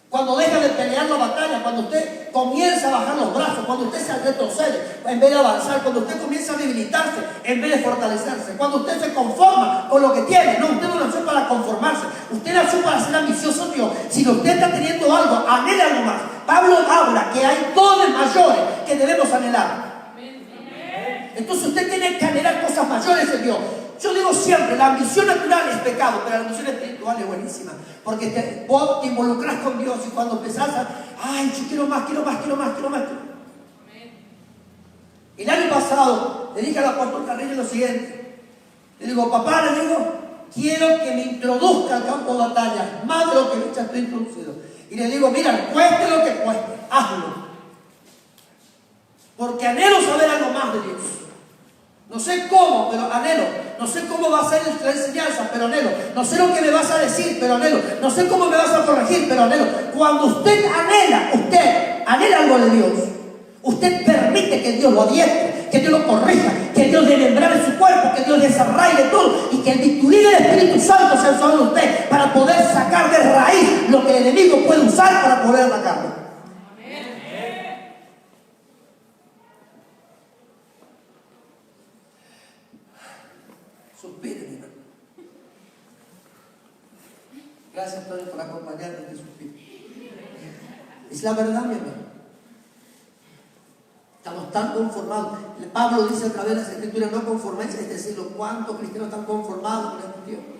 Cuando deja de pelear la batalla, cuando usted comienza a bajar los brazos, cuando usted se retrocede en vez de avanzar, cuando usted comienza a debilitarse en vez de fortalecerse, cuando usted se conforma con lo que tiene. No, usted no nació para conformarse, usted nació para ser ambicioso en Dios. Si usted está teniendo algo, anhele algo más. Pablo habla que hay dones mayores que debemos anhelar. Entonces usted tiene que anhelar cosas mayores en Dios. Yo digo siempre, la ambición natural es pecado, pero la ambición espiritual es buenísima. Porque vos te involucras con Dios y cuando empezás ay, yo quiero más. El año pasado le dije al apóstol Carrillo lo siguiente. Le digo, papá, quiero que me introduzca al campo de batalla, más de lo que ya estoy introducido. Y le digo, mira, cueste lo que cueste, hazlo. Porque anhelo saber algo más de Dios. No sé cómo, pero anhelo. No sé cómo va a ser la enseñanza, pero anhelo. No sé lo que me vas a decir, pero anhelo. No sé cómo me vas a corregir, pero anhelo. Cuando usted anhela algo de Dios, usted permite que Dios lo adiestre, que Dios lo corrija, que Dios desmembrare su cuerpo, que Dios desarraigue todo y que el bisturí del Espíritu Santo sea sobre usted para poder sacar de raíz lo que el enemigo puede usar para poder atacarlo. Suspire, mi hermano. Gracias a todos por acompañarme en este suspiro. Es la verdad, mi hermano. Estamos tan conformados. Pablo dice a través de las Escrituras: no conforméis a este siglo. ¿Cuántos cristianos están conformados con este tiempo?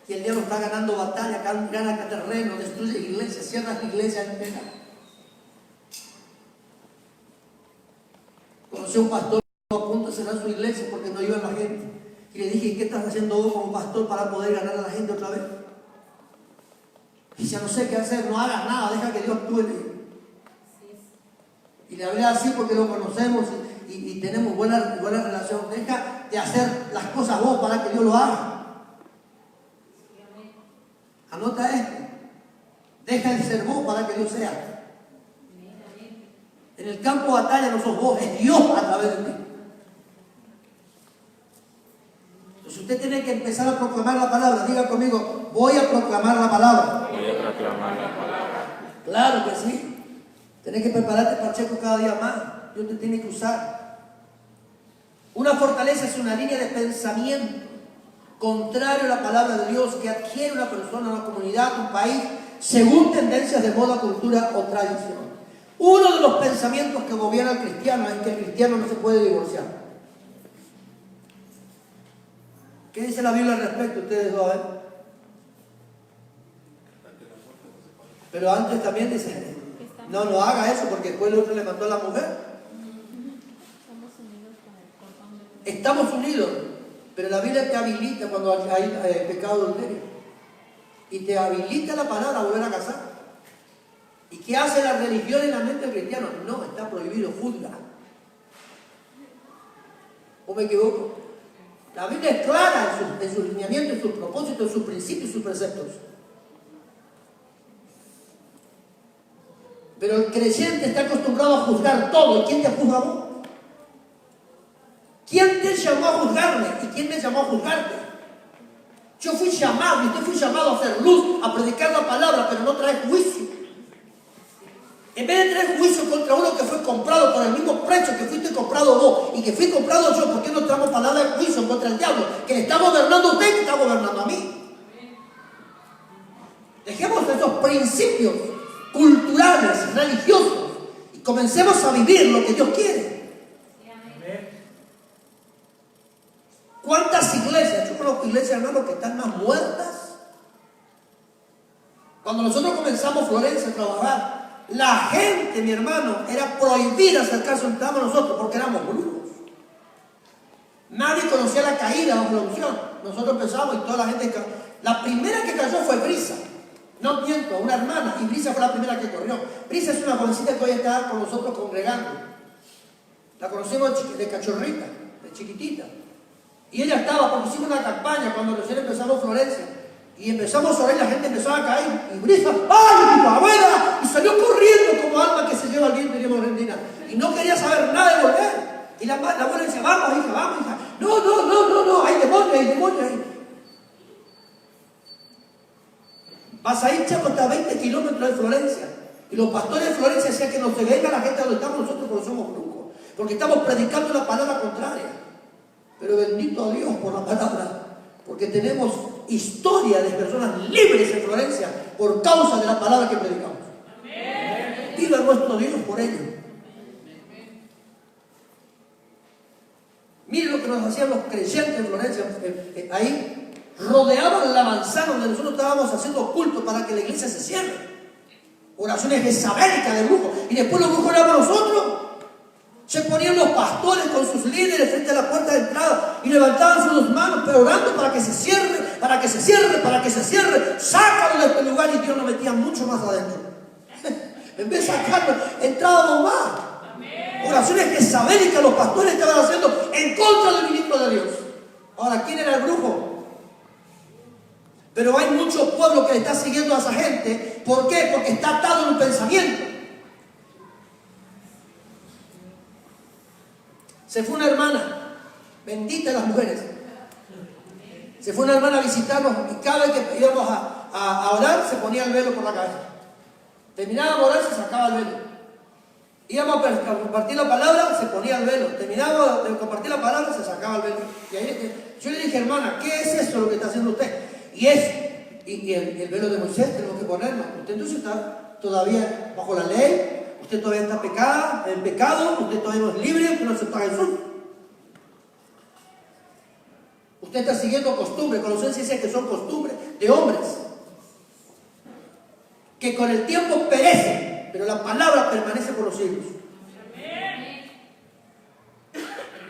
Y el diablo está ganando batalla, gana terreno, destruye iglesias, cierra la iglesia entera. Conocí a un pastor a punto de cerrar su iglesia porque no iba la gente. Y le dije: ¿qué estás haciendo vos como pastor para poder ganar a la gente otra vez? Y dice: no sé qué hacer, no hagas nada, deja que Dios actúe. Y le hablé así porque lo conocemos y tenemos buena relación. Deja de hacer las cosas vos para que Dios lo haga. Anota esto. Deja de ser vos para que Dios sea. En el campo de batalla no sos vos, es Dios a través de ti. Entonces usted tiene que empezar a proclamar la palabra. Diga conmigo: voy a proclamar la palabra. Voy a proclamar la palabra. Claro que sí. Tienes que prepararte, Pacheco, cada día más. Dios te tiene que usar. Una fortaleza es una línea de pensamiento contrario a la palabra de Dios que adquiere una persona, una comunidad, un país, según tendencias de moda, cultura o tradición. Uno de los pensamientos que gobierna al cristiano es que el cristiano no se puede divorciar. ¿Qué dice la Biblia al respecto? Ustedes lo ven. Pero antes también dice: no haga eso, porque después el otro le mandó a la mujer. Estamos unidos, pero la Biblia te habilita cuando hay pecado adulterio. Y te habilita la palabra a volver a casar. ¿Y qué hace la religión en la mente del cristiano? No, está prohibido, juzga. ¿O me equivoco? La Biblia es clara en sus lineamientos, en sus propósitos, en sus principios y sus preceptos. Pero el creyente está acostumbrado a juzgar todo. ¿Y quién te juzga a vos? ¿Quién te llamó a juzgarme? ¿Y quién me llamó a juzgarte? Yo fui llamado, y usted fue llamado a hacer luz, a predicar la palabra, pero no traer juicio. En vez de traer juicio contra uno que fue comprado por el mismo precio que fuiste comprado vos y que fui comprado yo, ¿por qué no traemos palabra de juicio contra el diablo? Que le está gobernando a usted y que está gobernando a mí. Dejemos esos principios culturales, religiosos, y comencemos a vivir lo que Dios quiere. ¿Cuántas iglesias? Yo conozco iglesias, hermanos, que están más muertas. Cuando nosotros comenzamos Florencia a trabajar, la gente, mi hermano, era prohibida acercarse donde estábamos nosotros porque éramos brujos. Nadie conocía la caída bajo la unción. Nosotros empezamos y toda la gente. La primera que cayó fue Brisa. No miento, una hermana, y Brisa fue la primera que corrió. Brisa es una jovencita que hoy está con nosotros congregando. La conocimos de cachorrita, de chiquitita. Y ella estaba, porque hicimos una campaña cuando recién empezamos Florencia. Y empezamos a orar y la gente empezó a caer. Y Brisa, ¡ay, mi abuela! Y salió corriendo como alma que se lleva al viento, diríamos Argentina. Y no quería saber nada de volver. Y la abuela decía: vamos, hija. No, hay demonios ahí. Vas a ir, chaco, hasta 20 kilómetros de Florencia. Y los pastores de Florencia decían que no se venga la gente donde estamos nosotros porque somos brujos. Porque estamos predicando la palabra contraria. Pero bendito a Dios por la palabra. Porque tenemos historia de personas libres en Florencia por causa de la palabra que predicamos. Viva nuestro Dios por ello. Miren lo que nos hacían los creyentes en Florencia. Ahí rodeaban la manzana donde nosotros estábamos haciendo culto para que la iglesia se cierre. Oraciones jezabélicas de brujos. Y después los brujos éramos nosotros. Se ponían los pastores con sus líderes frente a la puerta de entrada y levantaban sus manos, pero orando para que se cierre, para que se cierre. Sácalo de este lugar, y Dios nos metía mucho más adentro. En vez de sacarlo, entrábamos más. oraciones jezabélicas los pastores estaban haciendo en contra del ministro de Dios. Ahora, ¿quién era el brujo? Pero hay mucho pueblo que le está siguiendo a esa gente. ¿Por qué? Porque está atado en un pensamiento. Se fue una hermana, bendita las mujeres. Se fue una hermana a visitarnos y cada vez que íbamos a orar se ponía el velo por la cabeza. Terminaba de orar, se sacaba el velo. Íbamos a compartir la palabra, se ponía el velo. Terminaba de compartir la palabra, se sacaba el velo. Y ahí, yo le dije, hermana, ¿qué es eso lo que está haciendo usted? Y el velo de Moisés tenemos que ponerlo. Usted entonces está todavía bajo la ley, usted todavía está en pecado, usted todavía no es libre, usted no acepta a Jesús. Usted está siguiendo costumbres. Colosenses dice que son costumbres de hombres que con el tiempo perecen, pero la palabra permanece por los siglos.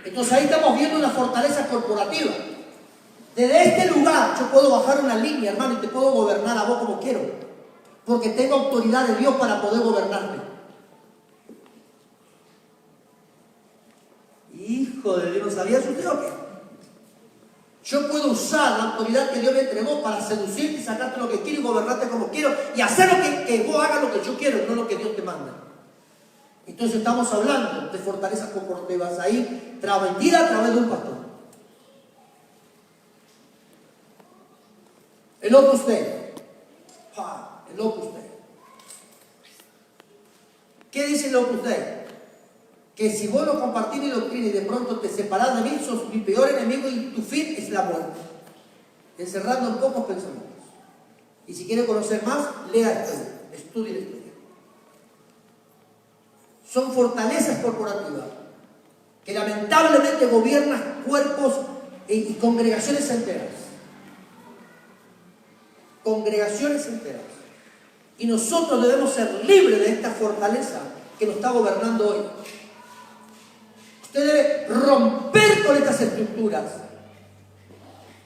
Entonces ahí estamos viendo una fortaleza corporativa. Desde este lugar yo puedo bajar una línea, hermano, y te puedo gobernar a vos como quiero, porque tengo autoridad de Dios para poder gobernarte. Hijo de Dios, ¿no sabías usted o qué? Yo puedo usar la autoridad que Dios me entregó para seducirte y sacarte lo que quiero y gobernarte como quiero y hacer que vos hagas lo que yo quiero, no lo que Dios te manda. Entonces estamos hablando de fortalezas corporativas ahí, transmitida a través de un pastor. El Opus Dei. El Opus Dei. ¿Qué dice el Opus Dei? Que si vos no compartís mi doctrina y de pronto te separás de mí, sos mi peor enemigo y tu fin es la muerte. Encerrando en pocos pensamientos. Y si quiere conocer más, lea esto, estudie la historia. Son fortalezas corporativas que lamentablemente gobiernan cuerpos y congregaciones enteras. Congregaciones enteras. Y nosotros debemos ser libres de esta fortaleza que nos está gobernando hoy. Usted debe romper con estas estructuras.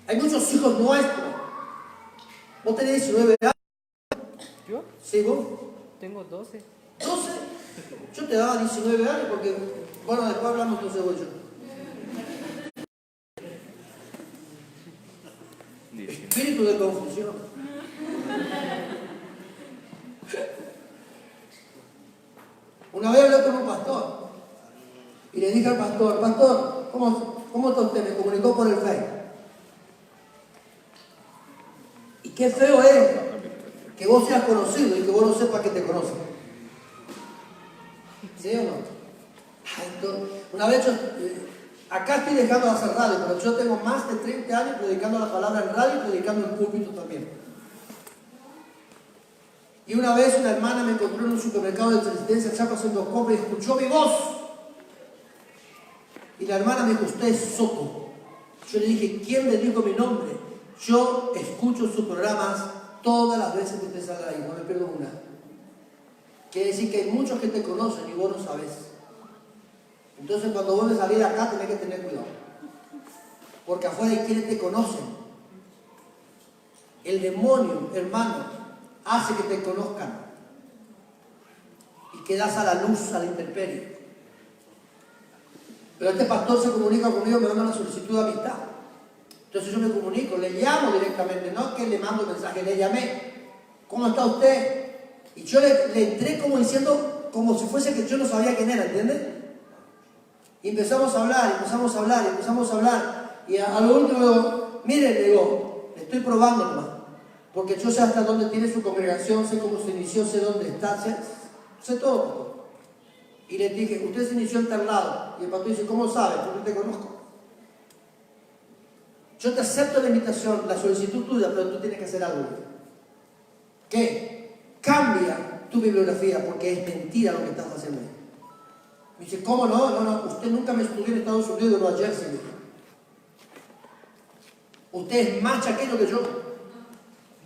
Hay muchos hijos nuestros. Vos tenés 19 años. ¿Yo? ¿Sí, vos? Tengo 12. 12. Yo te daba 19 años porque, bueno, después hablamos entonces vos y yo. Espíritu de confusión. Una vez hablé con un pastor y le dije al pastor, pastor, ¿cómo está usted? Me comunicó por el Facebook. Y qué feo es que vos seas conocido y que vos no sepas que te conocen. ¿Sí o no? Entonces, una vez yo, acá estoy dejando de hacer radio, pero yo tengo más de 30 años predicando la palabra en radio y predicando en púlpito también. Y una vez una hermana me encontró en un supermercado de Resistencia Chaco haciendo compras y escuchó mi voz. Y la hermana me dijo, usted es Soto. Yo le dije, ¿quién le dijo mi nombre? Yo escucho sus programas todas las veces que usted sale ahí, no me pierdo una. Quiere decir que hay muchos que te conocen y vos no sabes. Entonces cuando vos me salís de acá tenés que tener cuidado. Porque afuera hay quienes te conocen. El demonio, hermano, hace que te conozcan y quedas a la luz, a la intemperie. Pero este pastor se comunica conmigo, me manda una solicitud de amistad. Entonces yo me comunico, le llamo directamente, no que le mando un mensaje, le llamé. ¿Cómo está usted? Y yo le entré como diciendo, como si fuese que yo no sabía quién era, ¿entiendes? Y empezamos a hablar. Y a lo último le digo, mire, le digo, le estoy probando nomás. Porque yo sé hasta dónde tiene su congregación, sé cómo se inició, sé dónde está, sé todo, pastor. Y le dije, usted se inició en tal lado. Y el pastor dice, ¿cómo sabe? Porque te conozco. Yo te acepto la invitación, la solicitud tuya, pero tú tienes que hacer algo. ¿Qué? Cambia tu bibliografía porque es mentira lo que estás haciendo. Me dice, ¿cómo no? No, usted nunca me estudió en Estados Unidos de Nueva Jersey. Usted es más chaqueño que yo.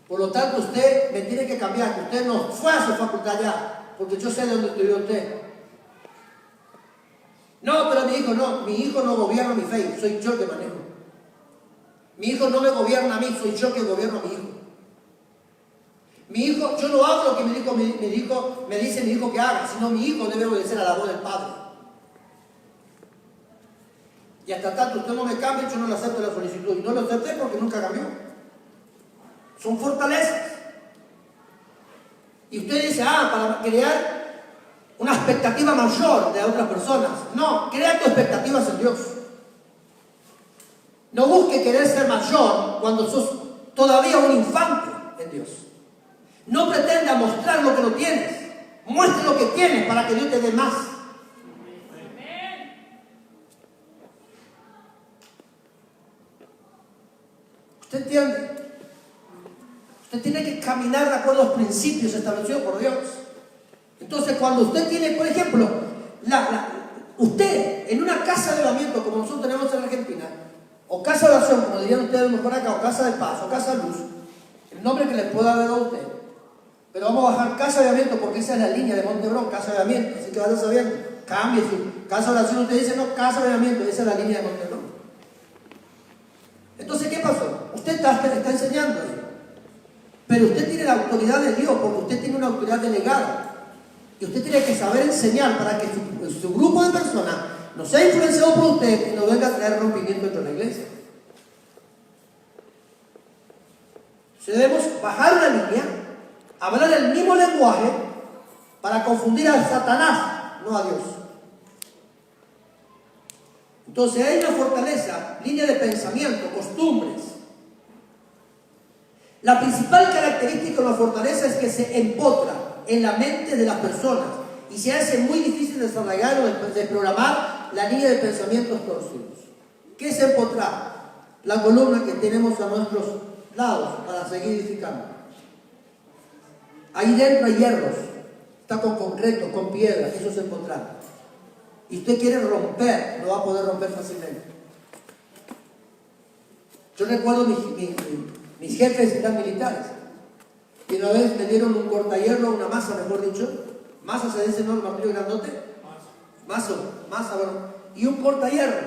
Por lo tanto, usted me tiene que cambiar, que usted no fue a su facultad ya, porque yo sé de dónde estudió usted. No, pero mi hijo no gobierna mi fe, soy yo que manejo. Mi hijo no me gobierna a mí, soy yo que gobierno a mi hijo. Mi hijo, yo no hago lo que me dice mi hijo que haga, sino mi hijo debe obedecer a la voz del Padre. Y hasta tanto usted no me cambie, yo no le acepto la solicitud. Y no lo acepté porque nunca cambió. Son fortalezas. Y usted dice, para crear una expectativa mayor de otras personas. No, crea tus expectativas en Dios. No busque querer ser mayor cuando sos todavía un infante en Dios. No pretenda mostrar lo que no tienes. Muestre lo que tienes para que Dios te dé más. ¿Usted entiende? Usted tiene que caminar de acuerdo a los principios establecidos por Dios. Entonces, cuando usted tiene, por ejemplo, usted en una casa de oramiento como nosotros tenemos en Argentina, o casa de oración, como dirían ustedes mejor acá, o casa de paz, o casa de luz, el nombre que les pueda dar a usted. Pero vamos a bajar casa de oramiento porque esa es la línea de Montebrón, casa de oramiento. Así que vaya sabiendo, cambie su casa de oración. Usted dice, no, casa de oramiento, esa es la línea de Montebrón. Entonces, ¿qué pasó? Usted está enseñando ahí. Pero usted tiene la autoridad de Dios porque usted tiene una autoridad delegada. Y usted tiene que saber enseñar para que su grupo de personas no sea influenciado por usted y no venga a traer rompimiento dentro de la iglesia. Entonces debemos bajar una línea, hablar el mismo lenguaje para confundir a Satanás, no a Dios. Entonces hay una fortaleza, línea de pensamiento, costumbres. La principal característica de una fortaleza es que se empotra en la mente de las personas y se hace muy difícil desarrollar o desprogramar la línea de pensamientos torcidos. ¿Qué es empotrar? La columna que tenemos a nuestros lados para seguir edificando. Ahí dentro hay hierros, está con concreto, con piedra, eso es empotrar. Y usted quiere romper, no va a poder romper fácilmente. Yo recuerdo mis jefes eran militares. Y una vez me dieron un cortahierro, una masa, mejor dicho. Masa se dice, ¿no? El martillo grandote. Masa, bueno. Y un cortahierro.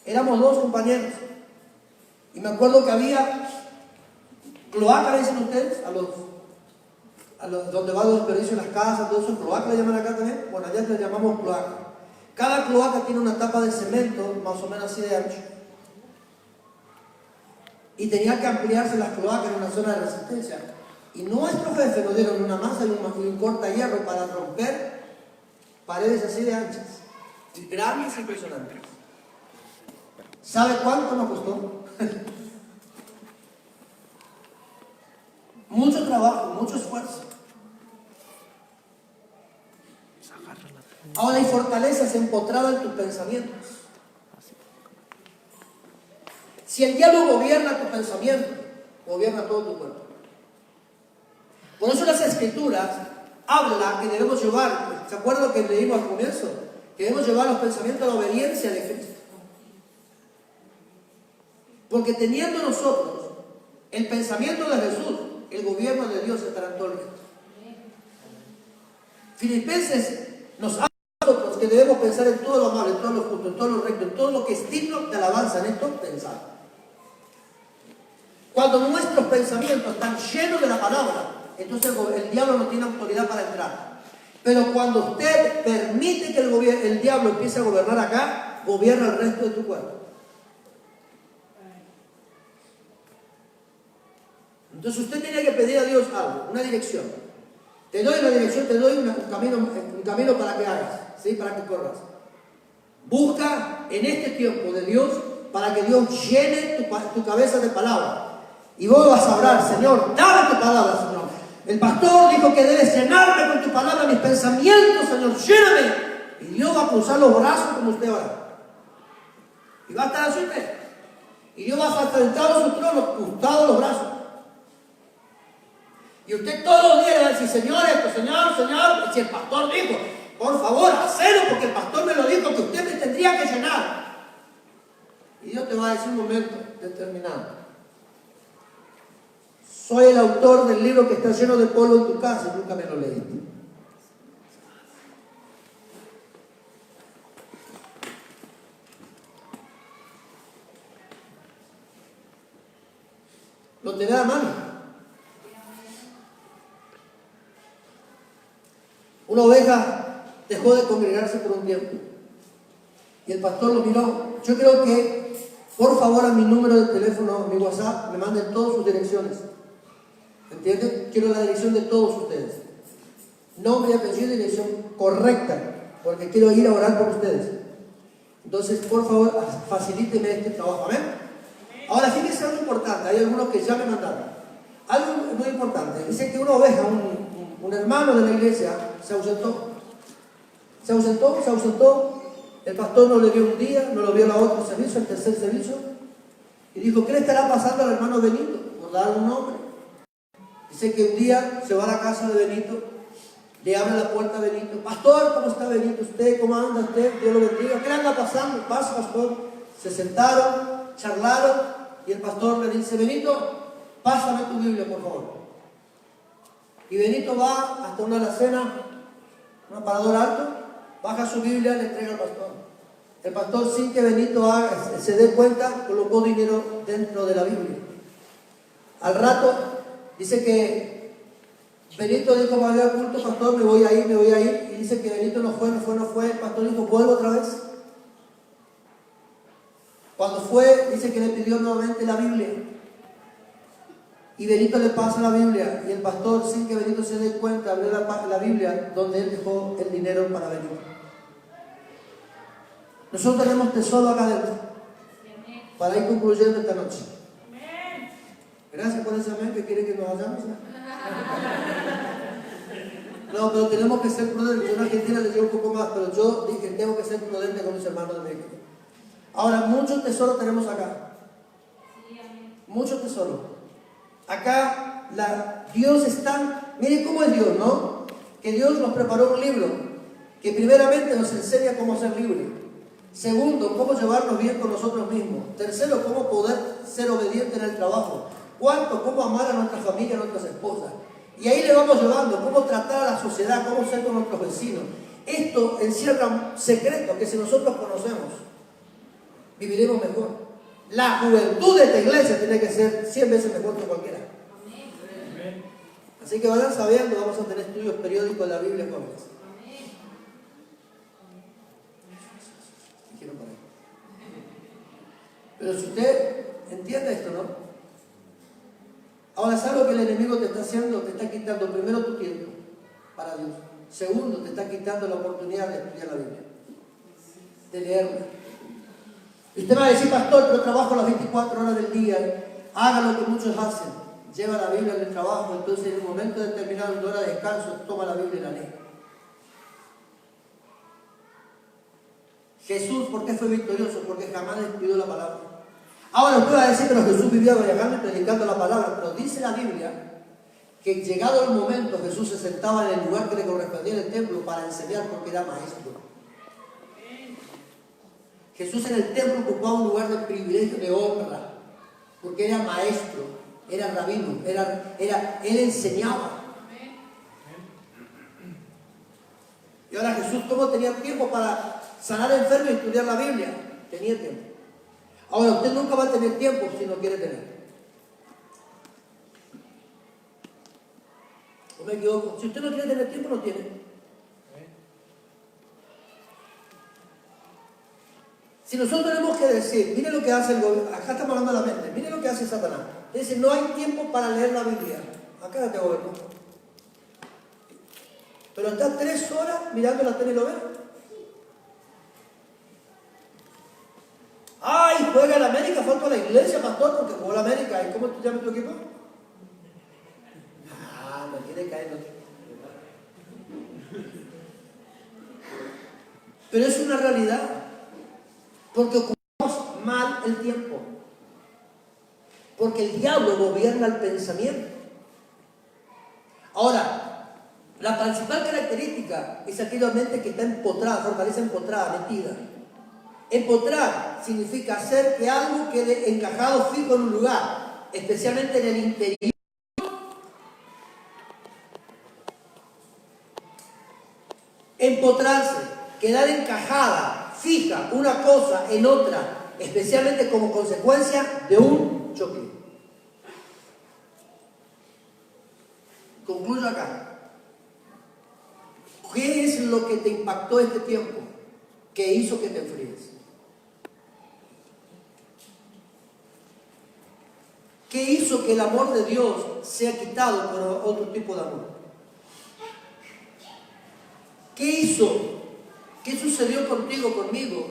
Éramos dos compañeros. Y me acuerdo que había cloaca, le dicen ustedes, a los donde va los desperdicios en las casas, todo eso, cloaca le llaman acá también. Bueno, allá le llamamos cloaca. Cada cloaca tiene una tapa de cemento, más o menos así de ancho. Y tenía que ampliarse las cloacas en una zona de resistencia. Y nuestros jefes nos dieron una masa y un cortahierro para romper paredes así de anchas. Y grandes, impresionantes. ¿Sabe cuánto nos costó? Mucho trabajo, mucho esfuerzo. Ahora hay fortalezas empotradas en tus pensamientos. Si el diablo gobierna tu pensamiento, gobierna todo tu cuerpo. Por eso las escrituras hablan que debemos llevar, ¿se acuerdan lo que leímos al comienzo? Que debemos llevar los pensamientos a la obediencia de Cristo. Porque teniendo nosotros el pensamiento de Jesús, el gobierno de Dios estará en todo el resto. Filipenses nos habla a nosotros que debemos pensar en todo lo amable, en todo lo justo, en todo lo recto, en todo lo que es digno de alabanza. En esto pensar. Cuando nuestros pensamientos están llenos de la palabra, entonces el diablo no tiene autoridad para entrar. Pero cuando usted permite que el diablo empiece a gobernar acá, gobierna el resto de tu cuerpo. Entonces usted tiene que pedir a Dios algo, una dirección. Te doy una dirección, te doy un camino para que hagas, ¿sí? Para que corras. Busca en este tiempo de Dios para que Dios llene tu cabeza de palabra. Y vos vas a hablar, Señor, dame tu palabra, Señor. El pastor dijo que debes llenarme con tu palabra, mis pensamientos, Señor, lléname. Y Dios va a cruzar los brazos como usted ora. Y va a estar así usted. Y Dios va a estar sentado en su trono, cruzados los brazos. Y usted todos los días va a decir, Señor, esto, Señor, Señor. Y si el pastor dijo, por favor, hacelo porque el pastor me lo dijo, que usted me tendría que llenar. Y Dios te va a decir un momento determinado. Soy el autor del libro que está lleno de polvo en tu casa y nunca me lo leíste. Lo tenés a mano. Una oveja dejó de congregarse por un tiempo. Y el pastor lo miró yo creo que, por favor, a mi número de teléfono, a mi WhatsApp, me manden todas sus direcciones. ¿Entienden? Quiero la dirección de todos ustedes. Nombre y apellido y dirección correcta, porque quiero ir a orar por ustedes. Entonces, por favor, facilíteme este trabajo. ¿Amén? Ahora, fíjense algo importante. Hay algunos que ya me mandaron. Algo muy importante. Dice que una oveja, un hermano de la iglesia, se ausentó. Se ausentó. El pastor no le vio un día, no lo vio el otro servicio, el tercer servicio. Y dijo, ¿qué le estará pasando al hermano Benito? Por dar un nombre. Dice que un día se va a la casa de Benito, le abre la puerta a Benito. Pastor, ¿cómo está Benito? ¿Usted? ¿Cómo anda usted? Dios lo bendiga. ¿Qué le anda pasando? Pasa, pastor. Se sentaron, charlaron, y el pastor le dice, Benito, pásame tu Biblia, por favor. Y Benito va hasta una alacena, un aparador alto, baja su Biblia, le entrega al pastor. El pastor, sin que Benito se dé cuenta, colocó dinero dentro de la Biblia. Al rato, dice que Benito dijo, va a haber culto, pastor, me voy a ir. Y dice que Benito no fue. El pastor dijo, vuelvo otra vez. Cuando fue, dice que le pidió nuevamente la Biblia. Y Benito le pasa la Biblia. Y el pastor, sin que Benito se dé cuenta, abrió la Biblia donde él dejó el dinero para Benito. Nosotros tenemos tesoro acá adentro. Para ir concluyendo esta noche. Gracias por ese amén que quiere que nos vayamos. No, pero tenemos que ser prudentes. Yo en Argentina les digo un poco más, pero yo dije, tengo que ser prudente con mis hermanos de México. Ahora, muchos tesoros tenemos acá. Muchos tesoros. Acá, Dios está, miren cómo es Dios, ¿no? Que Dios nos preparó un libro que primeramente nos enseña cómo ser libres. Segundo, cómo llevarnos bien con nosotros mismos. Tercero, cómo poder ser obedientes en el trabajo. Cuarto, cómo amar a nuestra familia, a nuestras esposas. Y ahí le vamos llevando, cómo tratar a la sociedad, cómo ser con nuestros vecinos. Esto encierra un secreto que si nosotros conocemos, viviremos mejor. La juventud de esta iglesia tiene que ser 100 veces mejor que cualquiera. Amén. Así que vayan sabiendo, vamos a tener estudios periódicos de la Biblia jóvenes. Pero si usted entiende esto, ¿no? Ahora, ¿sabes lo que el enemigo te está haciendo? Te está quitando primero tu tiempo para Dios. Segundo, te está quitando la oportunidad de estudiar la Biblia, de leerla. Y usted va a decir, pastor, pero trabajo las 24 horas del día. Haga lo que muchos hacen. Lleva la Biblia en el trabajo, entonces en un momento determinado, en hora de descanso, toma la Biblia y la lee. Jesús, ¿por qué fue victorioso? Porque jamás despidió la palabra. Ahora usted va a decir, pero Jesús vivía viajando y predicando la palabra. Pero dice la Biblia que llegado el momento Jesús se sentaba en el lugar que le correspondía en el templo para enseñar porque era maestro. Jesús en el templo ocupaba un lugar de privilegio, de honra, porque era maestro, era rabino, él enseñaba. Y ahora Jesús, ¿cómo tenía tiempo para sanar enfermos y estudiar la Biblia? Tenía tiempo. Ahora, usted nunca va a tener tiempo si no quiere tener. ¿O me equivoco? Si usted no quiere tener tiempo, no tiene. Si nosotros tenemos que decir, mire lo que hace el gobierno, acá estamos hablando de la mente, mire lo que hace Satanás. Dice, no hay tiempo para leer la Biblia. Acá te gobierno. Pero está 3 horas mirando la telenovela. ¡Ay, juega el América! Falta la iglesia, pastor, porque jugó la América. ¿Y cómo tú llamas tu equipo? Ah, me quiere caer. No. Pero es una realidad. Porque ocupamos mal el tiempo. Porque el diablo gobierna el pensamiento. Ahora, la principal característica es aquella mente que está empotrada, fortaleza empotrada, metida. Empotrar significa hacer que algo quede encajado fijo en un lugar, especialmente en el interior. Empotrarse, quedar encajada, fija una cosa en otra, especialmente como consecuencia de un choque. Concluyo acá. ¿Qué es lo que te impactó este tiempo que hizo que te enfríes? ¿Qué hizo que el amor de Dios sea quitado por otro tipo de amor? ¿Qué hizo? ¿Qué sucedió contigo, conmigo?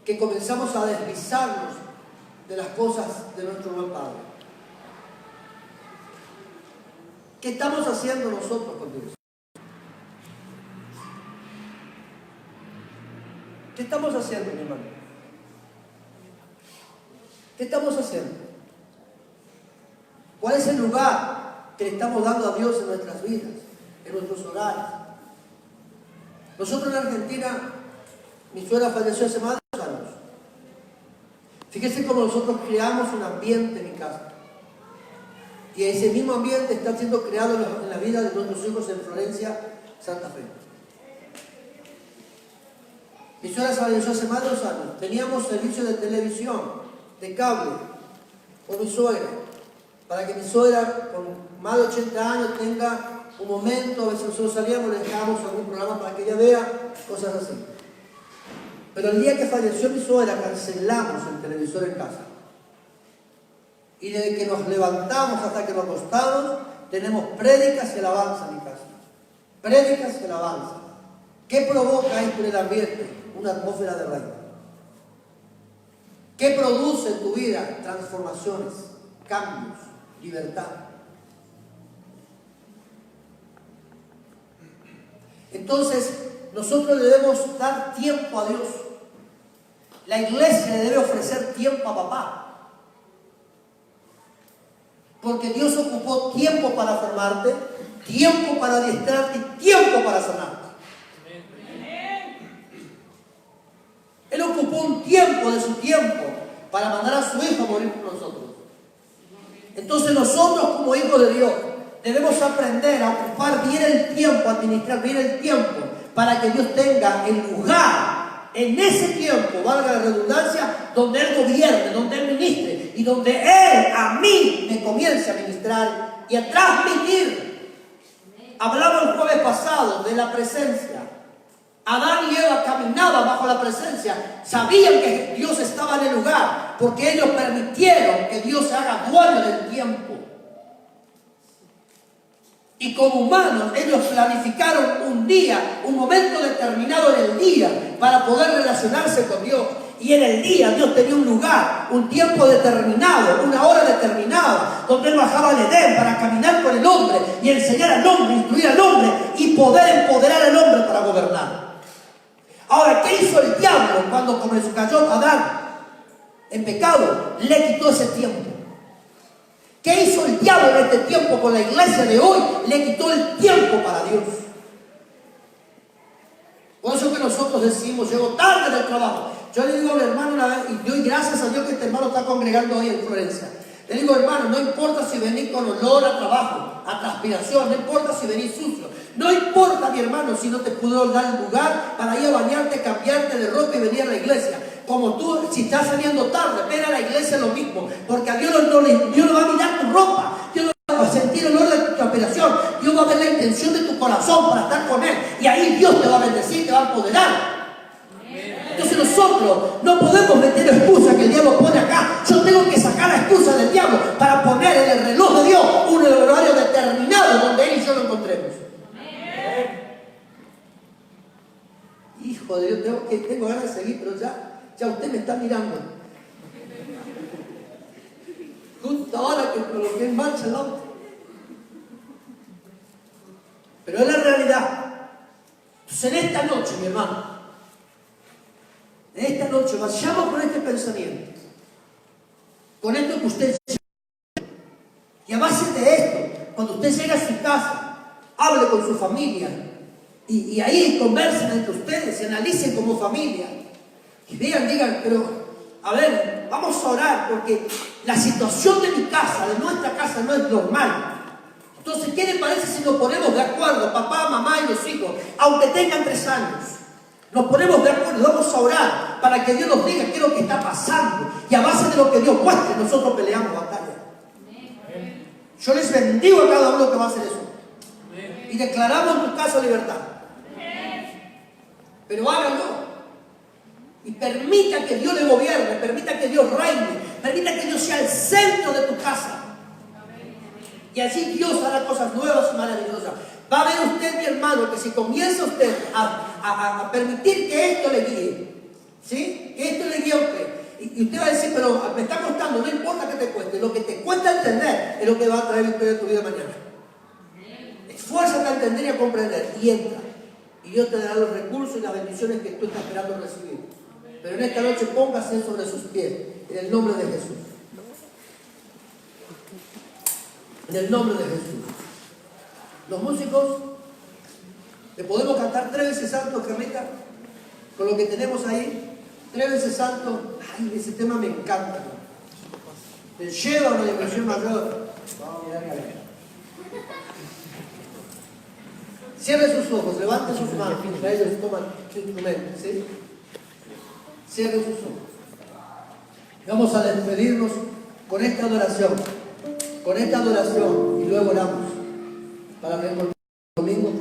Que comenzamos a deslizarnos de las cosas de nuestro buen Padre. ¿Qué estamos haciendo nosotros con Dios? ¿Qué estamos haciendo, mi hermano? ¿Qué estamos haciendo? ¿Cuál es el lugar que le estamos dando a Dios en nuestras vidas, en nuestros hogares? Nosotros en Argentina, mi suegra falleció hace más de 2 años. Fíjense cómo nosotros creamos un ambiente en mi casa. Y ese mismo ambiente está siendo creado en la vida de nuestros hijos en Florencia, Santa Fe. Mi suegra falleció hace más de 2 años. Teníamos servicio de televisión, de cable, con mi suegra, para que mi suegra con más de 80 años tenga un momento. A veces nosotros salíamos, le dejábamos algún programa para que ella vea, cosas así. Pero el día que falleció mi suegra, cancelamos el televisor en casa. Y desde que nos levantamos hasta que nos acostamos, tenemos prédicas y alabanza en mi casa. Prédicas y alabanza. ¿Qué provoca esto en el ambiente? Una atmósfera de reino. ¿Qué produce en tu vida? Transformaciones, cambios, libertad. Entonces, nosotros le debemos dar tiempo a Dios. La iglesia le debe ofrecer tiempo a papá. Porque Dios ocupó tiempo para formarte, tiempo para adiestrarte y tiempo para sanarte. Él ocupó un tiempo de su tiempo para mandar a su Hijo a morir por nosotros. Entonces nosotros como hijos de Dios debemos aprender a ocupar bien el tiempo, a administrar bien el tiempo, para que Dios tenga el lugar en ese tiempo, valga la redundancia, donde Él gobierne, donde Él ministre y donde Él a mí me comience a ministrar y a transmitir. Hablamos el jueves pasado de la presencia. Adán y Eva caminaban bajo la presencia, sabían que Dios estaba en el lugar, porque ellos permitieron que Dios se haga dueño del tiempo. Y como humanos, ellos planificaron un día, un momento determinado en el día, para poder relacionarse con Dios. Y en el día Dios tenía un lugar, un tiempo determinado, una hora determinada, donde Él bajaba al Edén para caminar con el hombre y enseñar al hombre, instruir al hombre y poder empoderar al hombre para gobernar. Ahora, ¿qué hizo el diablo cuando cayó Adán en pecado? Le quitó ese tiempo. ¿Qué hizo el diablo en este tiempo con la iglesia de hoy? Le quitó el tiempo para Dios. Por eso que nosotros decimos, llego tarde del trabajo. Yo le digo a un hermano una vez, y doy gracias a Dios que este hermano está congregando hoy en Florencia. Le digo, hermano, no importa si venís con olor a trabajo, a transpiración, no importa si venís sucio, no importa, mi hermano, si no te pudo dar el lugar para ir a bañarte, cambiarte de ropa y venir a la iglesia. Como tú, si estás saliendo tarde, ven a la iglesia lo mismo, porque a Dios no va a mirar tu ropa, Dios no va a sentir el olor de tu transpiración, Dios va a ver la intención de tu corazón para estar con Él, y ahí Dios te va a bendecir, te va a empoderar. Entonces nosotros no podemos meter excusa que el diablo pone acá. Yo tengo que sacar la excusa del diablo para poner en el reloj de Dios un horario determinado donde Él y yo lo encontremos. Hijo de Dios, tengo ganas de seguir, pero ya usted me está mirando. Justo ahora que coloqué en marcha el auto. Pero es la realidad. Entonces en esta noche, mi hermano, en esta noche vayamos con este pensamiento, con esto que usted lleva. Y a base de esto, cuando usted llega a su casa, hable con su familia y ahí conversen entre ustedes, se analicen como familia y digan, pero a ver, vamos a orar porque la situación de mi casa, de nuestra casa, no es normal. Entonces, ¿qué le parece si nos ponemos de acuerdo, papá, mamá y los hijos, aunque tengan 3 años? Nos ponemos de acuerdo y vamos a orar para que Dios nos diga qué es lo que está pasando. Y a base de lo que Dios muestre, nosotros peleamos batalla. Yo les bendigo a cada uno que va a hacer eso. Y declaramos en tu casa libertad. Pero háganlo. Y permita que Dios le gobierne, permita que Dios reine, permita que Dios sea el centro de tu casa. Y así Dios hará cosas nuevas y maravillosas. Va a ver usted, mi hermano, que si comienza usted a permitir que esto le guíe, ¿sí? Que esto le guíe a usted. Y usted va a decir, pero me está costando, no importa que te cueste. Lo que te cuesta entender es lo que va a traer usted a tu vida mañana. Esfuérzate a entender y a comprender. Y entra. Y Dios te dará los recursos y las bendiciones que tú estás esperando recibir. Pero en esta noche póngase sobre sus pies. En el nombre de Jesús. En el nombre de Jesús. Los músicos, le podemos cantar 3 veces santo, Carlita, con lo que tenemos ahí. 3 veces santo. Ay, ese tema me encanta. Te lleva a una dimensión mayor. Vamos a mirar acá. Cierre sus ojos, levante sus manos mientras ellos toman su instrumento, ¿sí? Cierre sus ojos. Vamos a despedirnos con esta adoración. Con esta adoración y luego oramos para que el domingo